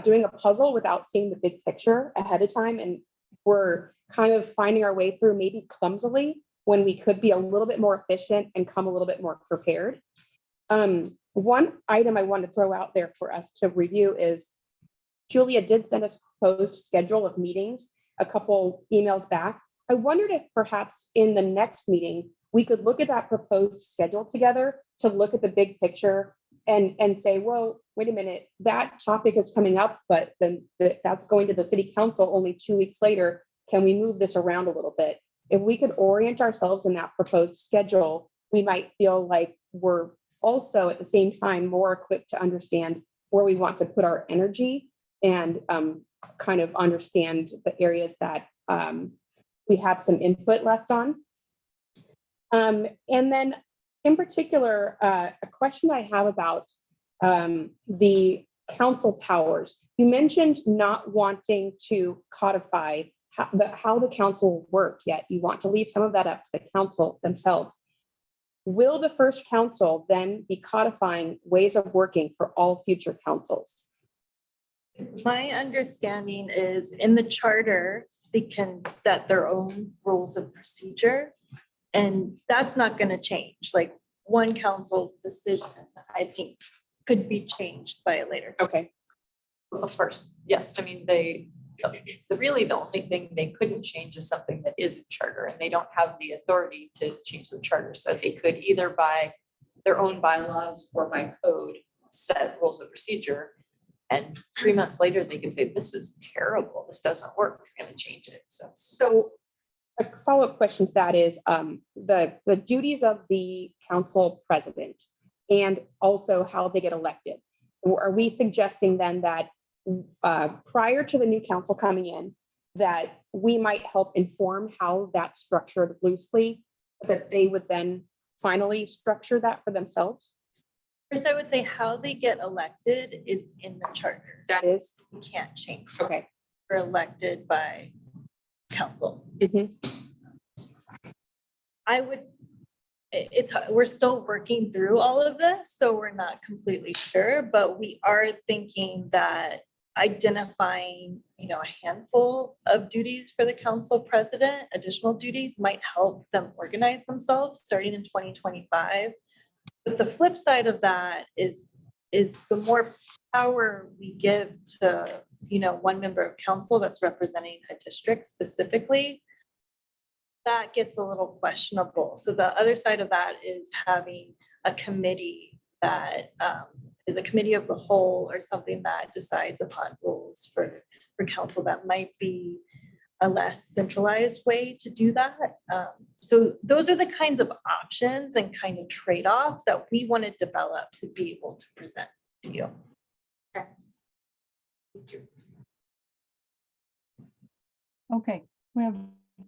doing a puzzle without seeing the big picture ahead of time. And we're kind of finding our way through maybe clumsily when we could be a little bit more efficient and come a little bit more prepared. One item I want to throw out there for us to review is Julia did send us a proposed schedule of meetings a couple emails back. I wondered if perhaps in the next meeting, we could look at that proposed schedule together to look at the big picture and say, well, wait a minute, that topic is coming up, but then that's going to the city council only 2 weeks later. Can we move this around a little bit? If we could orient ourselves in that proposed schedule, we might feel like we're also at the same time more equipped to understand where we want to put our energy and kind of understand the areas that we have some input left on. And then in particular, a question I have about the council powers. You mentioned not wanting to codify how the council will work, yet you want to leave some of that up to the council themselves. Will the first council then be codifying ways of working for all future councils? My understanding is in the charter, they can set their own rules of procedure. And that's not going to change. Like one council's decision, I think, could be changed by a later. Okay. Of course, yes. I mean, really the only thing they couldn't change is something that is in charter, and they don't have the authority to change the charter. So they could either by their own bylaws or by code set rules of procedure. And 3 months later, they can say, this is terrible. This doesn't work. We're going to change it. So a follow-up question to that is the duties of the council president and also how they get elected. Are we suggesting then that prior to the new council coming in, that we might help inform how that's structured loosely, that they would then finally structure that for themselves? First, I would say how they get elected is in the charter. That is. We can't change. Okay. They're elected by council. I would, we're still working through all of this, so we're not completely sure, but we are thinking that identifying, a handful of duties for the council president, additional duties might help them organize themselves starting in 2025. But the flip side of that is the more power we give to, one member of council that's representing a district specifically, that gets a little questionable. So the other side of that is having a committee that is a committee of the whole or something that decides upon rules for council. That might be a less centralized way to do that. So those are the kinds of options and kind of trade-offs that we want to develop to be able to present to you. Okay, we have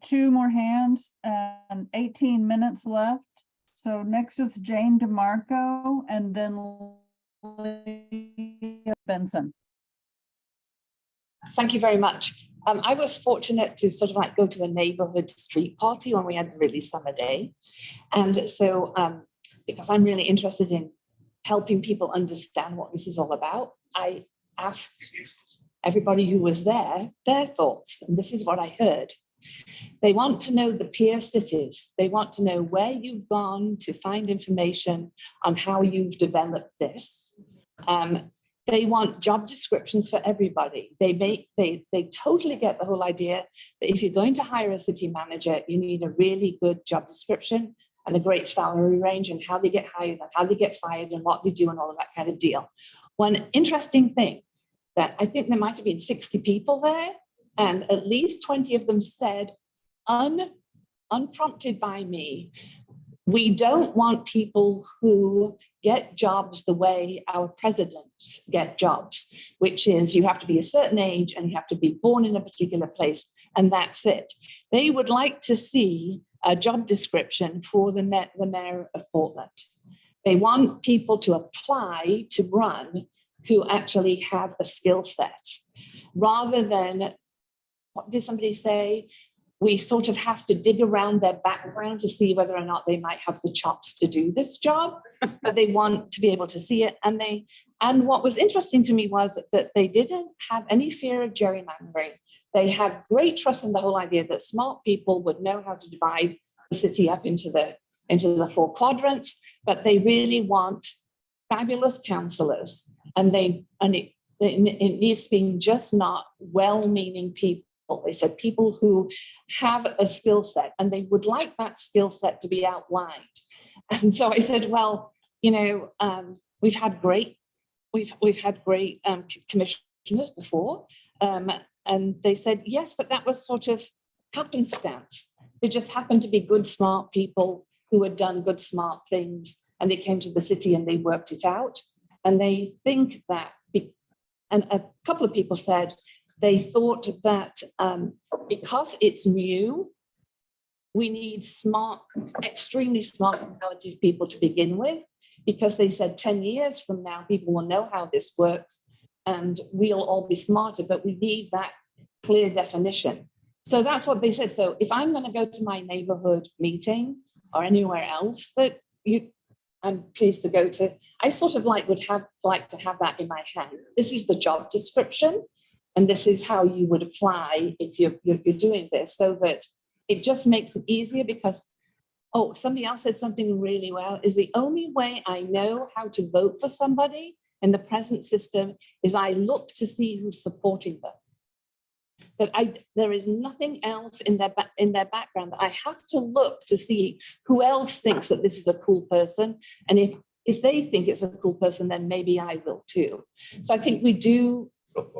2 more hands and 18 minutes left. So next is Jane DeMarco and then Benson. Thank you very much. I was fortunate to sort of like go to a neighborhood street party when we had a really summer day. And so because I'm really interested in helping people understand what this is all about, I asked everybody who was there their thoughts. And this is what I heard. They want to know the peer cities. They want to know where you've gone to find information on how you've developed this. They want job descriptions for everybody. They totally get the whole idea that if you're going to hire a city manager, you need a really good job description and a great salary range and how they get hired and how they get fired and what they do and all of that kind of deal. One interesting thing that I think there might have been 60 people there, and at least 20 of them said, unprompted by me, we don't want people who get jobs the way our presidents get jobs, which is you have to be a certain age and you have to be born in a particular place, and that's it. They would like to see a job description for the mayor of Portland. They want people to apply to run who actually have a skill set, rather than, what did somebody say? We sort of have to dig around their background to see whether or not they might have the chops to do this job, but they want to be able to see it. And what was interesting to me was that they didn't have any fear of gerrymandering. They had great trust in the whole idea that smart people would know how to divide the city up into the 4 quadrants, but they really want fabulous councillors, and it needs to be just not well-meaning people. They said people who have a skill set, and they would like that skill set to be outlined. And so I said, well, you know, we've had great commissioners before, and they said yes, but that was sort of happenstance. They just happened to be good, smart people who had done good, smart things, and they came to the city and they worked it out. And they think that, and a couple of people said, they thought that because it's new, we need smart, extremely smart and talented people to begin with, because they said 10 years from now, people will know how this works and we'll all be smarter, but we need that clear definition. So that's what they said. So if I'm going to go to my neighborhood meeting or anywhere else that I'm pleased to go to, I sort of like to have that in my hand. This is the job description. And this is how you would apply if you're doing this, so that it just makes it easier. Because, oh, somebody else said something really well, is the only way I know how to vote for somebody in the present system is I look to see who's supporting them. That there is nothing else in their background. I have to look to see who else thinks that this is a cool person. And if they think it's a cool person, then maybe I will too. So I think we do.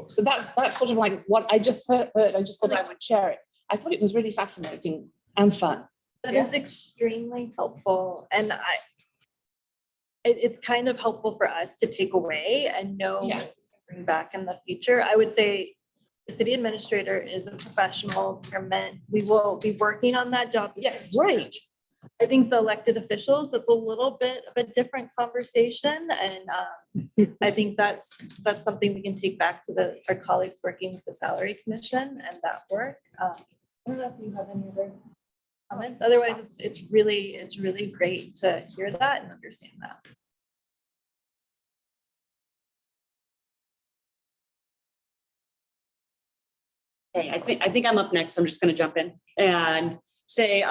So that's sort of like what I just heard. I just thought I would share it. I thought it was really fascinating and fun. That is extremely helpful. And it's kind of helpful for us to take away and know what to bring back in the future. I would say the city administrator is a professional. We will be working on that job. Yes, right. I think the elected officials, it's a little bit of a different conversation. And I think that's something we can take back to our colleagues working with the salary commission and that work. I don't know if you have any other comments. Otherwise, it's really great to hear that and understand that. Hey, I think I'm up next. So I'm just going to jump in and say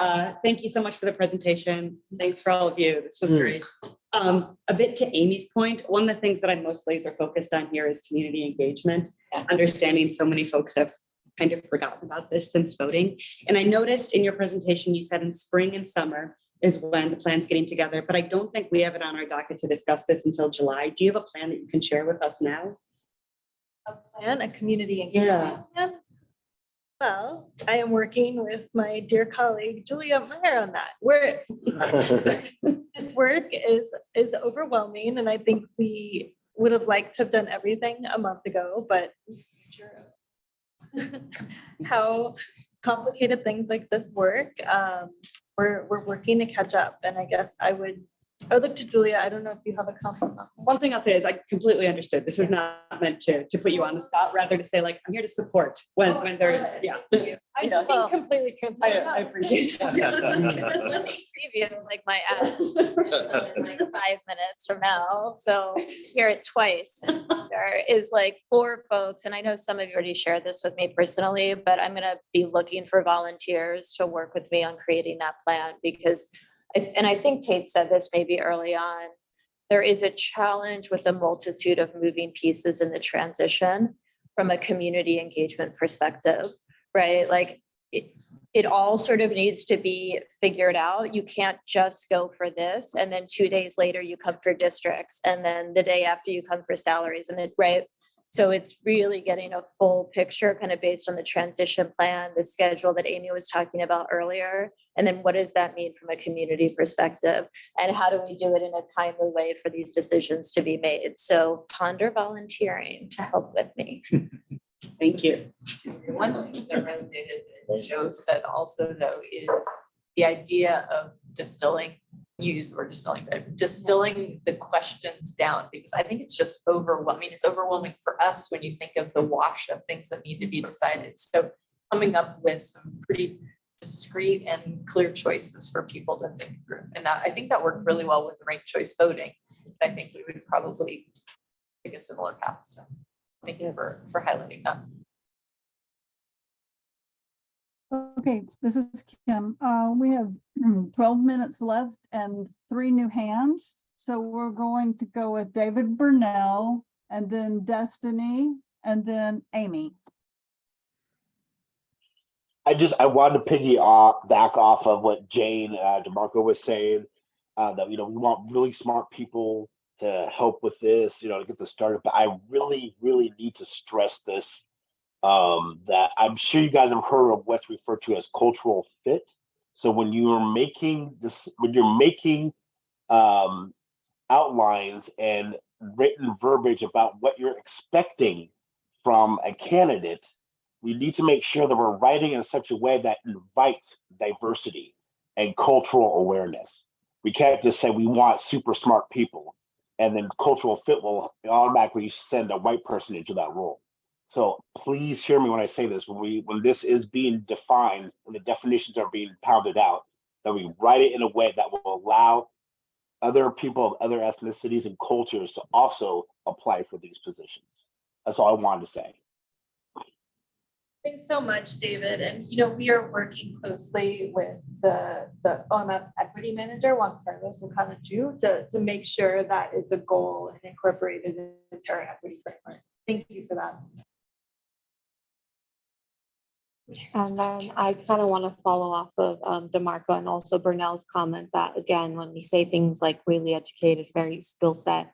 thank you so much for the presentation. Thanks for all of you. This was great. A bit to Amy's point, one of the things that I'm most laser focused on here is community engagement, understanding so many folks have kind of forgotten about this since voting. And I noticed in your presentation, you said in spring and summer is when the plan's getting together, but I don't think we have it on our docket to discuss this until July. Do you have a plan that you can share with us now? A plan, a community engagement plan? Well, I am working with my dear colleague, Julia Meyer, on that. This work is overwhelming, and I think we would have liked to have done everything a month ago, but how complicated things like this work, we're working to catch up. And I guess I would I look to Julia. I don't know if you have a comment. One thing I'll say is I completely understood. This is not meant to put you on the spot, rather to say like, I'm here to support when there is, yeah. I just being completely transparent. I appreciate Let me preview like my ads in like 5 minutes from now. So hear it twice. There is like 4 folks, and I know some of you already shared this with me personally, but I'm gonna be looking for volunteers to work with me on creating that plan because and I think Tate said this maybe early on, there is a challenge with a multitude of moving pieces in the transition from a community engagement perspective, right? Like it all sort of needs to be figured out. You can't just go for this. And then 2 days later, you come for districts. And then the day after you come for salaries and it, right? So it's really getting a full picture kind of based on the transition plan, the schedule that Amy was talking about earlier. And then what does that mean from a community perspective? And how do we do it in a timely way for these decisions to be made? So ponder volunteering to help with me. Thank you. One thing that resonated that Joe said also though is the idea of distilling the questions down, because I think it's just overwhelming. It's overwhelming for us when you think of the wash of things that need to be decided. So coming up with some pretty discrete and clear choices for people to think through. And that, I think that worked really well with ranked choice voting. I think we would probably take a similar path. So thank you for highlighting that. Okay, this is Kim. We have 12 minutes left and 3 new hands. So we're going to go with David Burnell and then Destiny and then Amy. I wanted to back off of what Jane DeMarco was saying, that, we want really smart people to help with this, to get this started. But I really, really need to stress this, that I'm sure you guys have heard of what's referred to as cultural fit. So when you're making outlines and written verbiage about what you're expecting from a candidate, we need to make sure that we're writing in such a way that invites diversity and cultural awareness. We can't just say we want super smart people and then cultural fit will automatically send a white person into that role. So please hear me when I say this, when this is being defined and the definitions are being pounded out, that we write it in a way that will allow other people of other ethnicities and cultures to also apply for these positions. That's all I wanted to say. Thanks so much, David. And, we are working closely with the OMF equity manager, Juan Carlos Ocanaju, to make sure that is a goal and incorporated into our equity framework. Thank you for that. And then I kind of want to follow off of DeMarco and also Burnell's comment that, again, when we say things like really educated, very skill set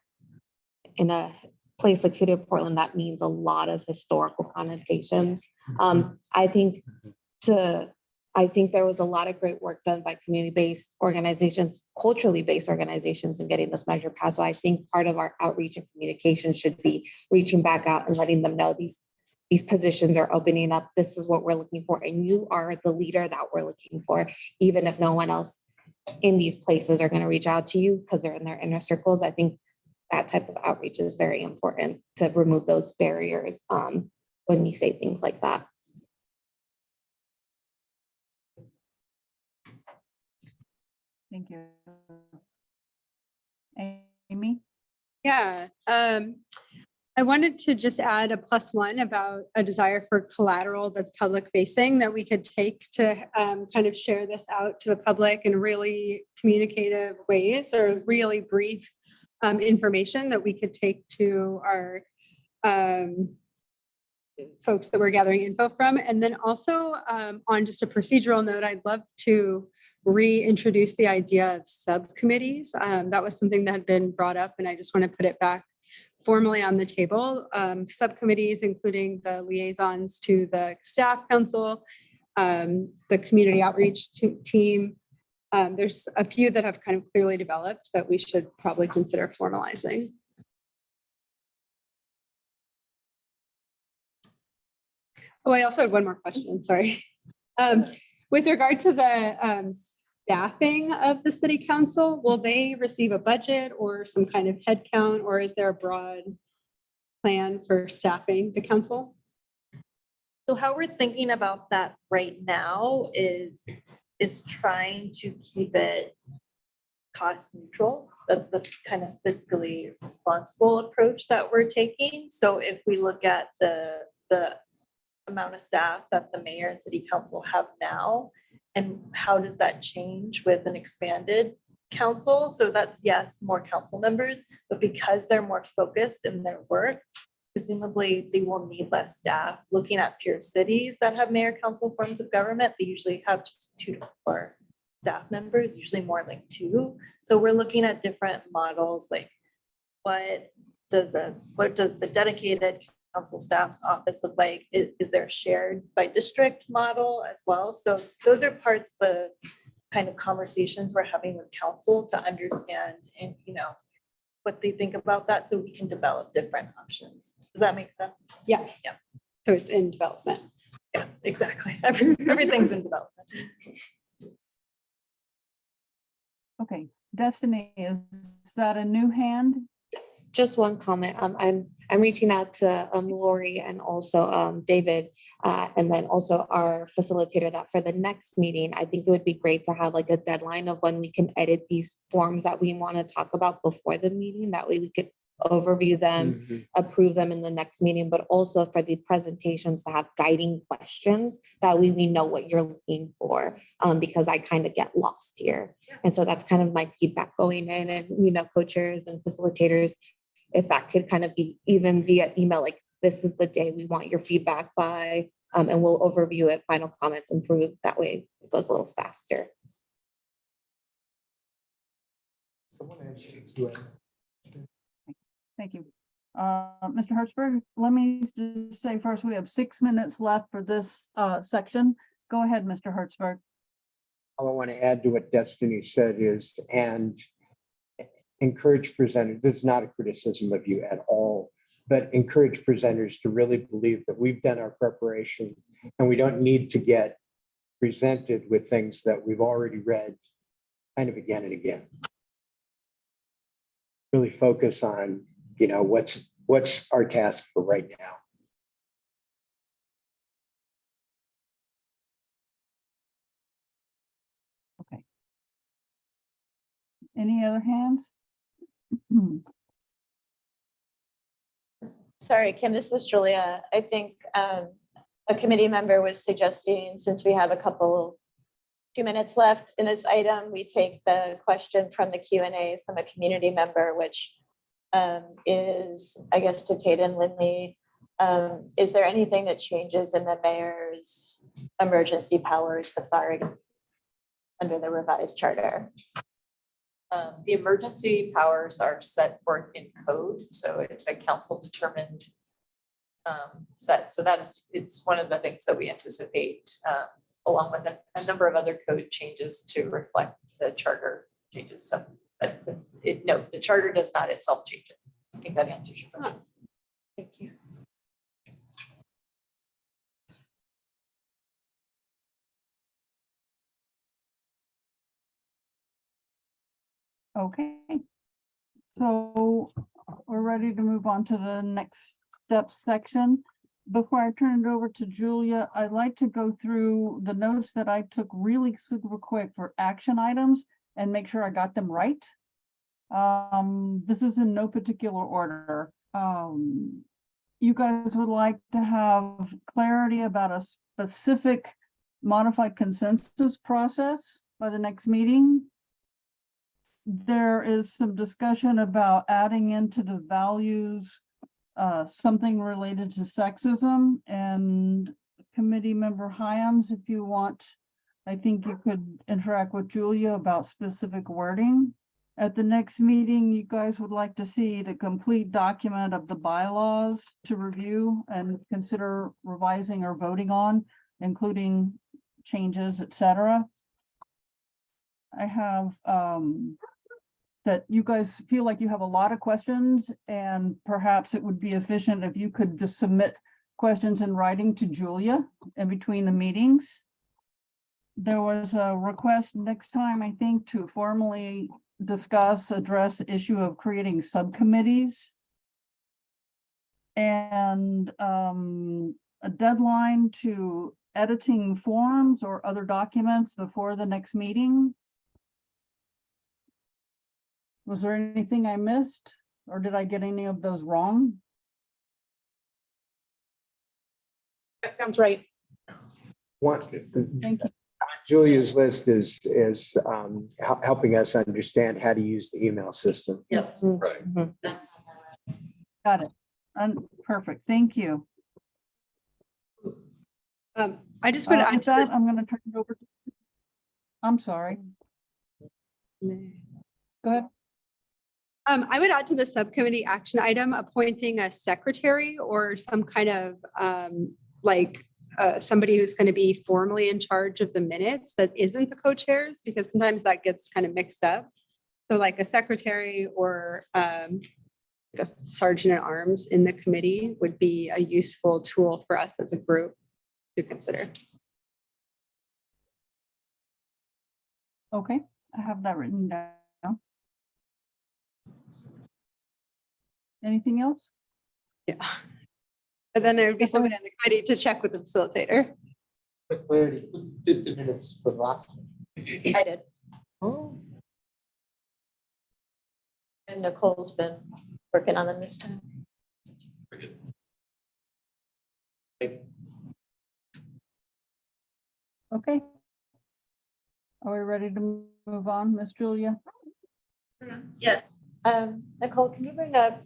in a place like City of Portland, that means a lot of historical connotations. I think there was a lot of great work done by community-based organizations, culturally based organizations in getting this measure passed. So I think part of our outreach and communication should be reaching back out and letting them know these positions are opening up. This is what we're looking for. And you are the leader that we're looking for, even if no one else in these places are going to reach out to you because they're in their inner circles. I think that type of outreach is very important to remove those barriers when we say things like that. Thank you. Amy? Yeah, I wanted to just add a +1 about a desire for collateral that's public facing that we could take to kind of share this out to the public in really communicative ways, or really brief information that we could take to our folks that we're gathering info from. And then also on just a procedural note, I'd love to reintroduce the idea of subcommittees. That was something that had been brought up, and I just want to put it back formally on the table. Subcommittees, including the liaisons to the staff council, the community outreach team. There's a few that have kind of clearly developed that we should probably consider formalizing. Oh, I also had one more question, sorry. With regard to the staffing of the city council? Will they receive a budget or some kind of head count, or is there a broad plan for staffing the council? So how we're thinking about that right now is trying to keep it cost neutral. That's the kind of fiscally responsible approach that we're taking. So if we look at the amount of staff that the mayor and city council have now, and how does that change with an expanded council? So that's, yes, more council members, but because they're more focused in their work, presumably they will need less staff. Looking at peer cities that have mayor council forms of government, they usually have just 2 to 4 staff members, usually more like 2. So we're looking at different models, like what does the dedicated council staff's office look like? Is there a shared by district model as well? So those are parts of the kind of conversations we're having with council to understand and, what they think about that, so we can develop different options. Does that make sense? Yeah. Yeah. So it's in development. Yes, exactly. Everything's in development. Okay, Destiny, is that a new hand? Just one comment. I'm reaching out to Lori and also David, and then also our facilitator, that for the next meeting, I think it would be great to have like a deadline of when we can edit these forms that we want to talk about before the meeting. That way we could overview them, approve them in the next meeting, but also for the presentations to have guiding questions. That way we know what you're looking for, because I kind of get lost here. And so that's kind of my feedback going in, and co-chairs and facilitators, if that could kind of be even via email, like this is the day we want your feedback by, and we'll overview it, final comments, improve. That way it goes a little faster. Someone answer the Q&A. Thank you. Mr. Hertzberg, let me just say first, we have 6 minutes left for this section. Go ahead, Mr. Hertzberg. All I want to add to what Destiny said is, and encourage presenters, this is not a criticism of you at all, but encourage presenters to really believe that we've done our preparation and we don't need to get presented with things that we've already read kind of again and again. Really focus on, what's our task for right now. Okay. Any other hands? Sorry, Kim, this is Julia. I think a committee member was suggesting, since we have 2 minutes left in this item, we take the question from the Q&A from a community member, which is, I guess, to Tate and Lindley. Is there anything that changes in the mayor's emergency powers authority under the revised charter? The emergency powers are set forth in code, so it's a council determined set. So it's one of the things that we anticipate, along with a number of other code changes to reflect the charter changes. So, no, the charter does not itself change it. I think that answers your question. Thank you. Okay. So we're ready to move on to the next step section. Before I turn it over to Julia, I'd like to go through the notes that I took really super quick for action items and make sure I got them right. This is in no particular order. You guys would like to have clarity about a specific modified consensus process by the next meeting. There is some discussion about adding into the values something related to sexism, and committee member Hyams, if you want, I think you could interact with Julia about specific wording. At the next meeting, you guys would like to see the complete document of the bylaws to review and consider revising or voting on, including changes, etc. I have that you guys feel like you have a lot of questions, and perhaps it would be efficient if you could just submit questions in writing to Julia in between the meetings. there was a request next time, I think, to formally address the issue of creating subcommittees. And a deadline to editing forms or other documents before the next meeting. Was there anything I missed, or did I get any of those wrong? That sounds right. Thank you. Julia's list is helping us understand how to use the email system. Yep. Right. That's on my list. Got it. Perfect. Thank you. I just want to add With to that, I'm going to turn it over. I'm sorry. Go ahead. I would add to the subcommittee action item, appointing a secretary or some kind of somebody who's going to be formally in charge of the minutes that isn't the co-chairs, because sometimes that gets kind of mixed up. So like a secretary or a sergeant at arms in the committee would be a useful tool for us as a group to consider. Okay, I have that written down. Anything else? Yeah. And then there would be somebody on the committee to check with the facilitator. For clarity, who did the minutes for the last one? I did. Oh. And Nicole's been working on them this time. Okay. Are we ready to move on, Miss Julia? Yes. Nicole, can you bring up,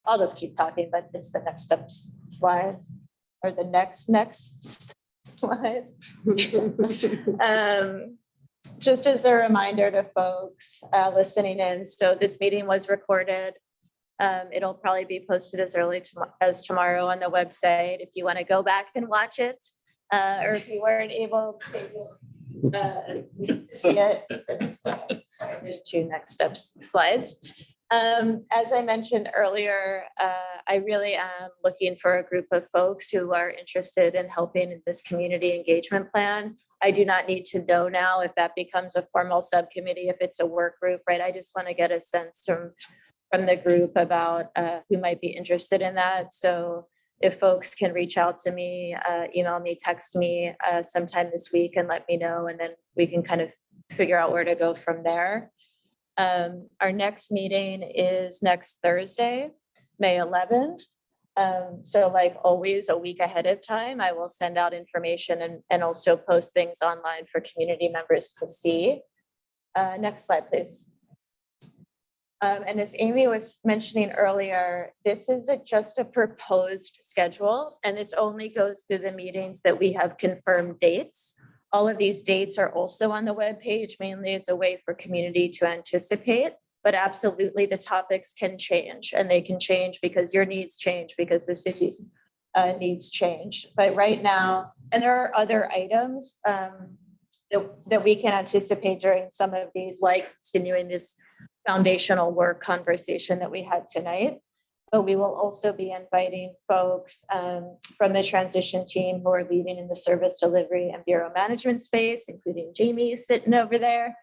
I'll just keep talking, but it's the next steps slide or the next slide. Just as a reminder to folks listening in, so this meeting was recorded. It'll probably be posted as early as tomorrow on the website if you want to go back and watch it, or if you weren't able to see it. Sorry, there's two next steps slides. As I mentioned earlier, I really am looking for a group of folks who are interested in helping in this community engagement plan. I do not need to know now if that becomes a formal subcommittee, if it's a work group, right? I just want to get a sense from the group about who might be interested in that. So if folks can reach out to me, email me, text me sometime this week and let me know, and then we can kind of figure out where to go from there. Our next meeting is next Thursday, May 11th. So like always, a week ahead of time, I will send out information and also post things online for community members to see. Next slide, please. And as Amy was mentioning earlier, this is just a proposed schedule, and this only goes through the meetings that we have confirmed dates. All of these dates are also on the webpage, mainly as a way for community to anticipate, but absolutely the topics can change, and they can change because your needs change, because the city's needs change. But right now, and there are other items that we can anticipate during some of these, like continuing this foundational work conversation that we had tonight. But we will also be inviting folks from the transition team who are leading in the service delivery and bureau management space, including Jamie sitting over there,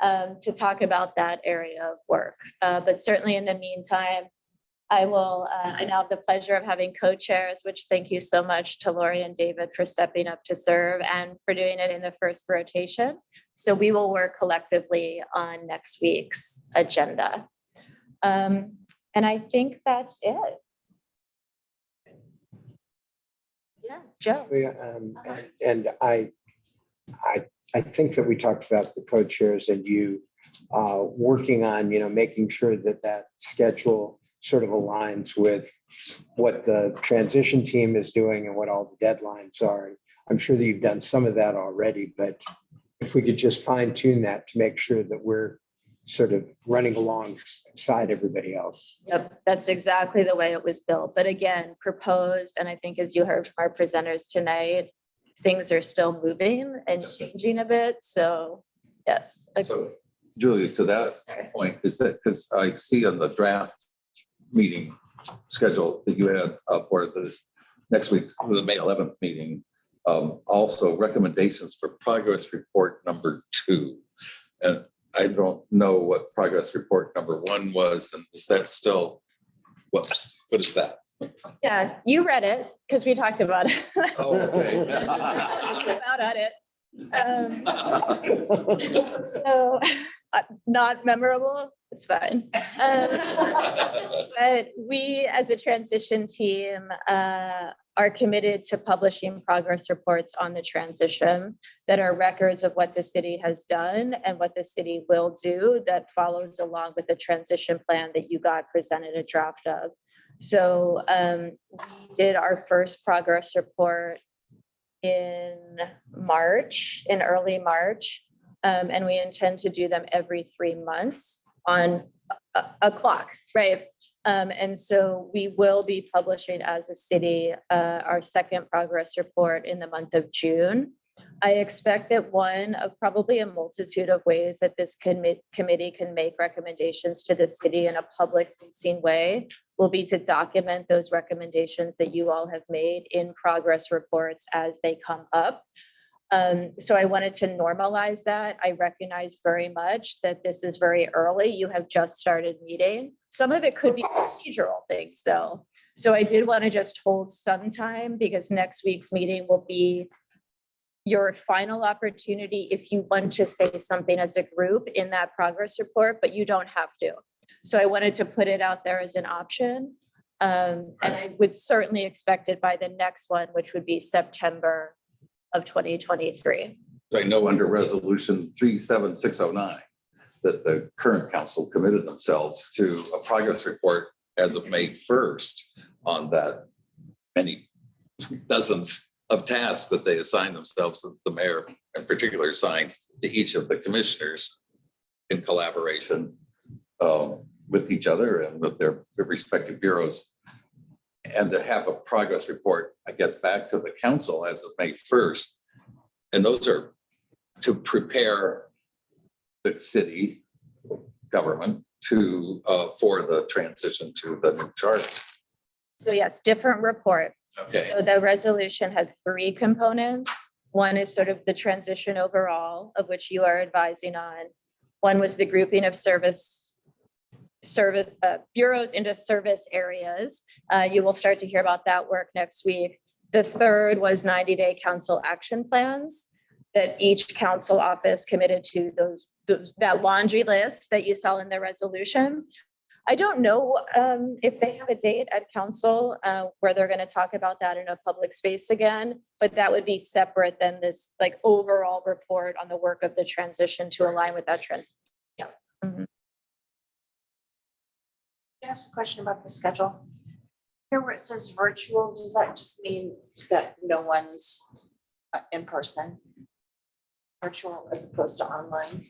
to talk about that area of work. But certainly in the meantime, I now have the pleasure of having co-chairs, which thank you so much to Lori and David for stepping up to serve and for doing it in the first rotation. So we will work collectively on next week's agenda. And I think that's it. Yeah, Joe. And I think that we talked about the co-chairs and you working on, making sure that that schedule sort of aligns with what the transition team is doing and what all the deadlines are. I'm sure that you've done some of that already, but if we could just fine tune that to make sure that we're sort of running alongside everybody else. Yep, that's exactly the way it was built. But again, proposed, and I think as you heard from our presenters tonight, things are still moving and changing a bit. So yes. So Julia, to that point, is that because I see on the draft meeting schedule that you had for the next week's, the May 11th meeting, Also recommendations for progress report number 2. And I don't know what progress report number 1 was, and is that still, what is that? Yeah, you read it because we talked about it. Oh, okay. About at it. So, not memorable, it's fine. But we, as a transition team, are committed to publishing progress reports on the transition that are records of what the city has done and what the city will do that follows along with the transition plan that you got presented a draft of. So we did our first progress report in early March. And we intend to do them every 3 months on a clock, right? And so we will be publishing as a city our second progress report in the month of June. I expect that one of probably a multitude of ways that this committee can make recommendations to the city in a public facing way will be to document those recommendations that you all have made in progress reports as they come up. So I wanted to normalize that. I recognize very much that this is very early. You have just started meeting. Some of it could be procedural things though. So I did want to just hold some time because next week's meeting will be your final opportunity if you want to say something as a group in that progress report, but you don't have to. So I wanted to put it out there as an option. And I would certainly expect it by the next one, which would be September of 2023. I know under resolution 37609 that the current council committed themselves to a progress report as of May 1st on that many dozens of tasks that they assigned themselves, that the mayor in particular assigned to each of the commissioners in collaboration with each other and with their respective bureaus. And to have a progress report, I guess, back to the council as of May 1st. And those are to prepare the city government to for the transition to the new charter. So yes, different report. Okay. So the resolution had 3 components. One is sort of the transition overall, of which you are advising on. One was the grouping of bureaus into service areas. You will start to hear about that work next week. The third was 90-day council action plans that each council office committed to that laundry list that you saw in the resolution. I don't know if they have a date at council where they're going to talk about that in a public space again, but that would be separate than this like overall report on the work of the transition to align with that trend. Yeah. Can I ask a question about the schedule? Here where it says virtual, does that just mean that no one's in person? Virtual as opposed to online?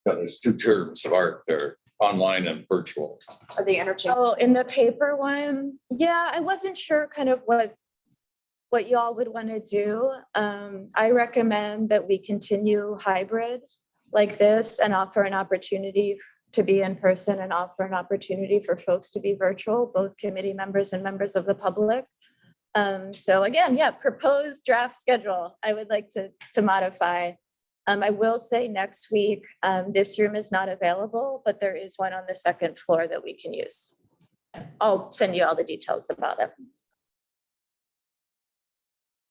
Yeah, there's 2 terms of art there, online and virtual. Are they interchangeable? Oh, in the paper one, yeah, I wasn't sure kind of what y'all would want to do. I recommend that we continue hybrid like this and offer an opportunity to be in person and offer an opportunity for folks to be virtual, both committee members and members of the public. So again, yeah, proposed draft schedule, I would like to modify. I will say next week, this room is not available, but there is one on the 2nd floor that we can use. I'll send you all the details about it.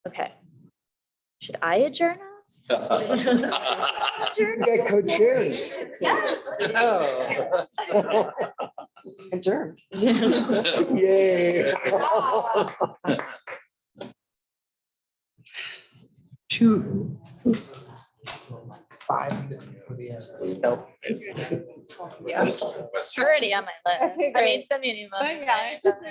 Okay. Should I adjourn us? Get co-chairs. Yes. Oh. Adjourned. Yay. 2. 5 minutes for the end. Yeah. Already on my list. I mean, send me an email. But yeah, just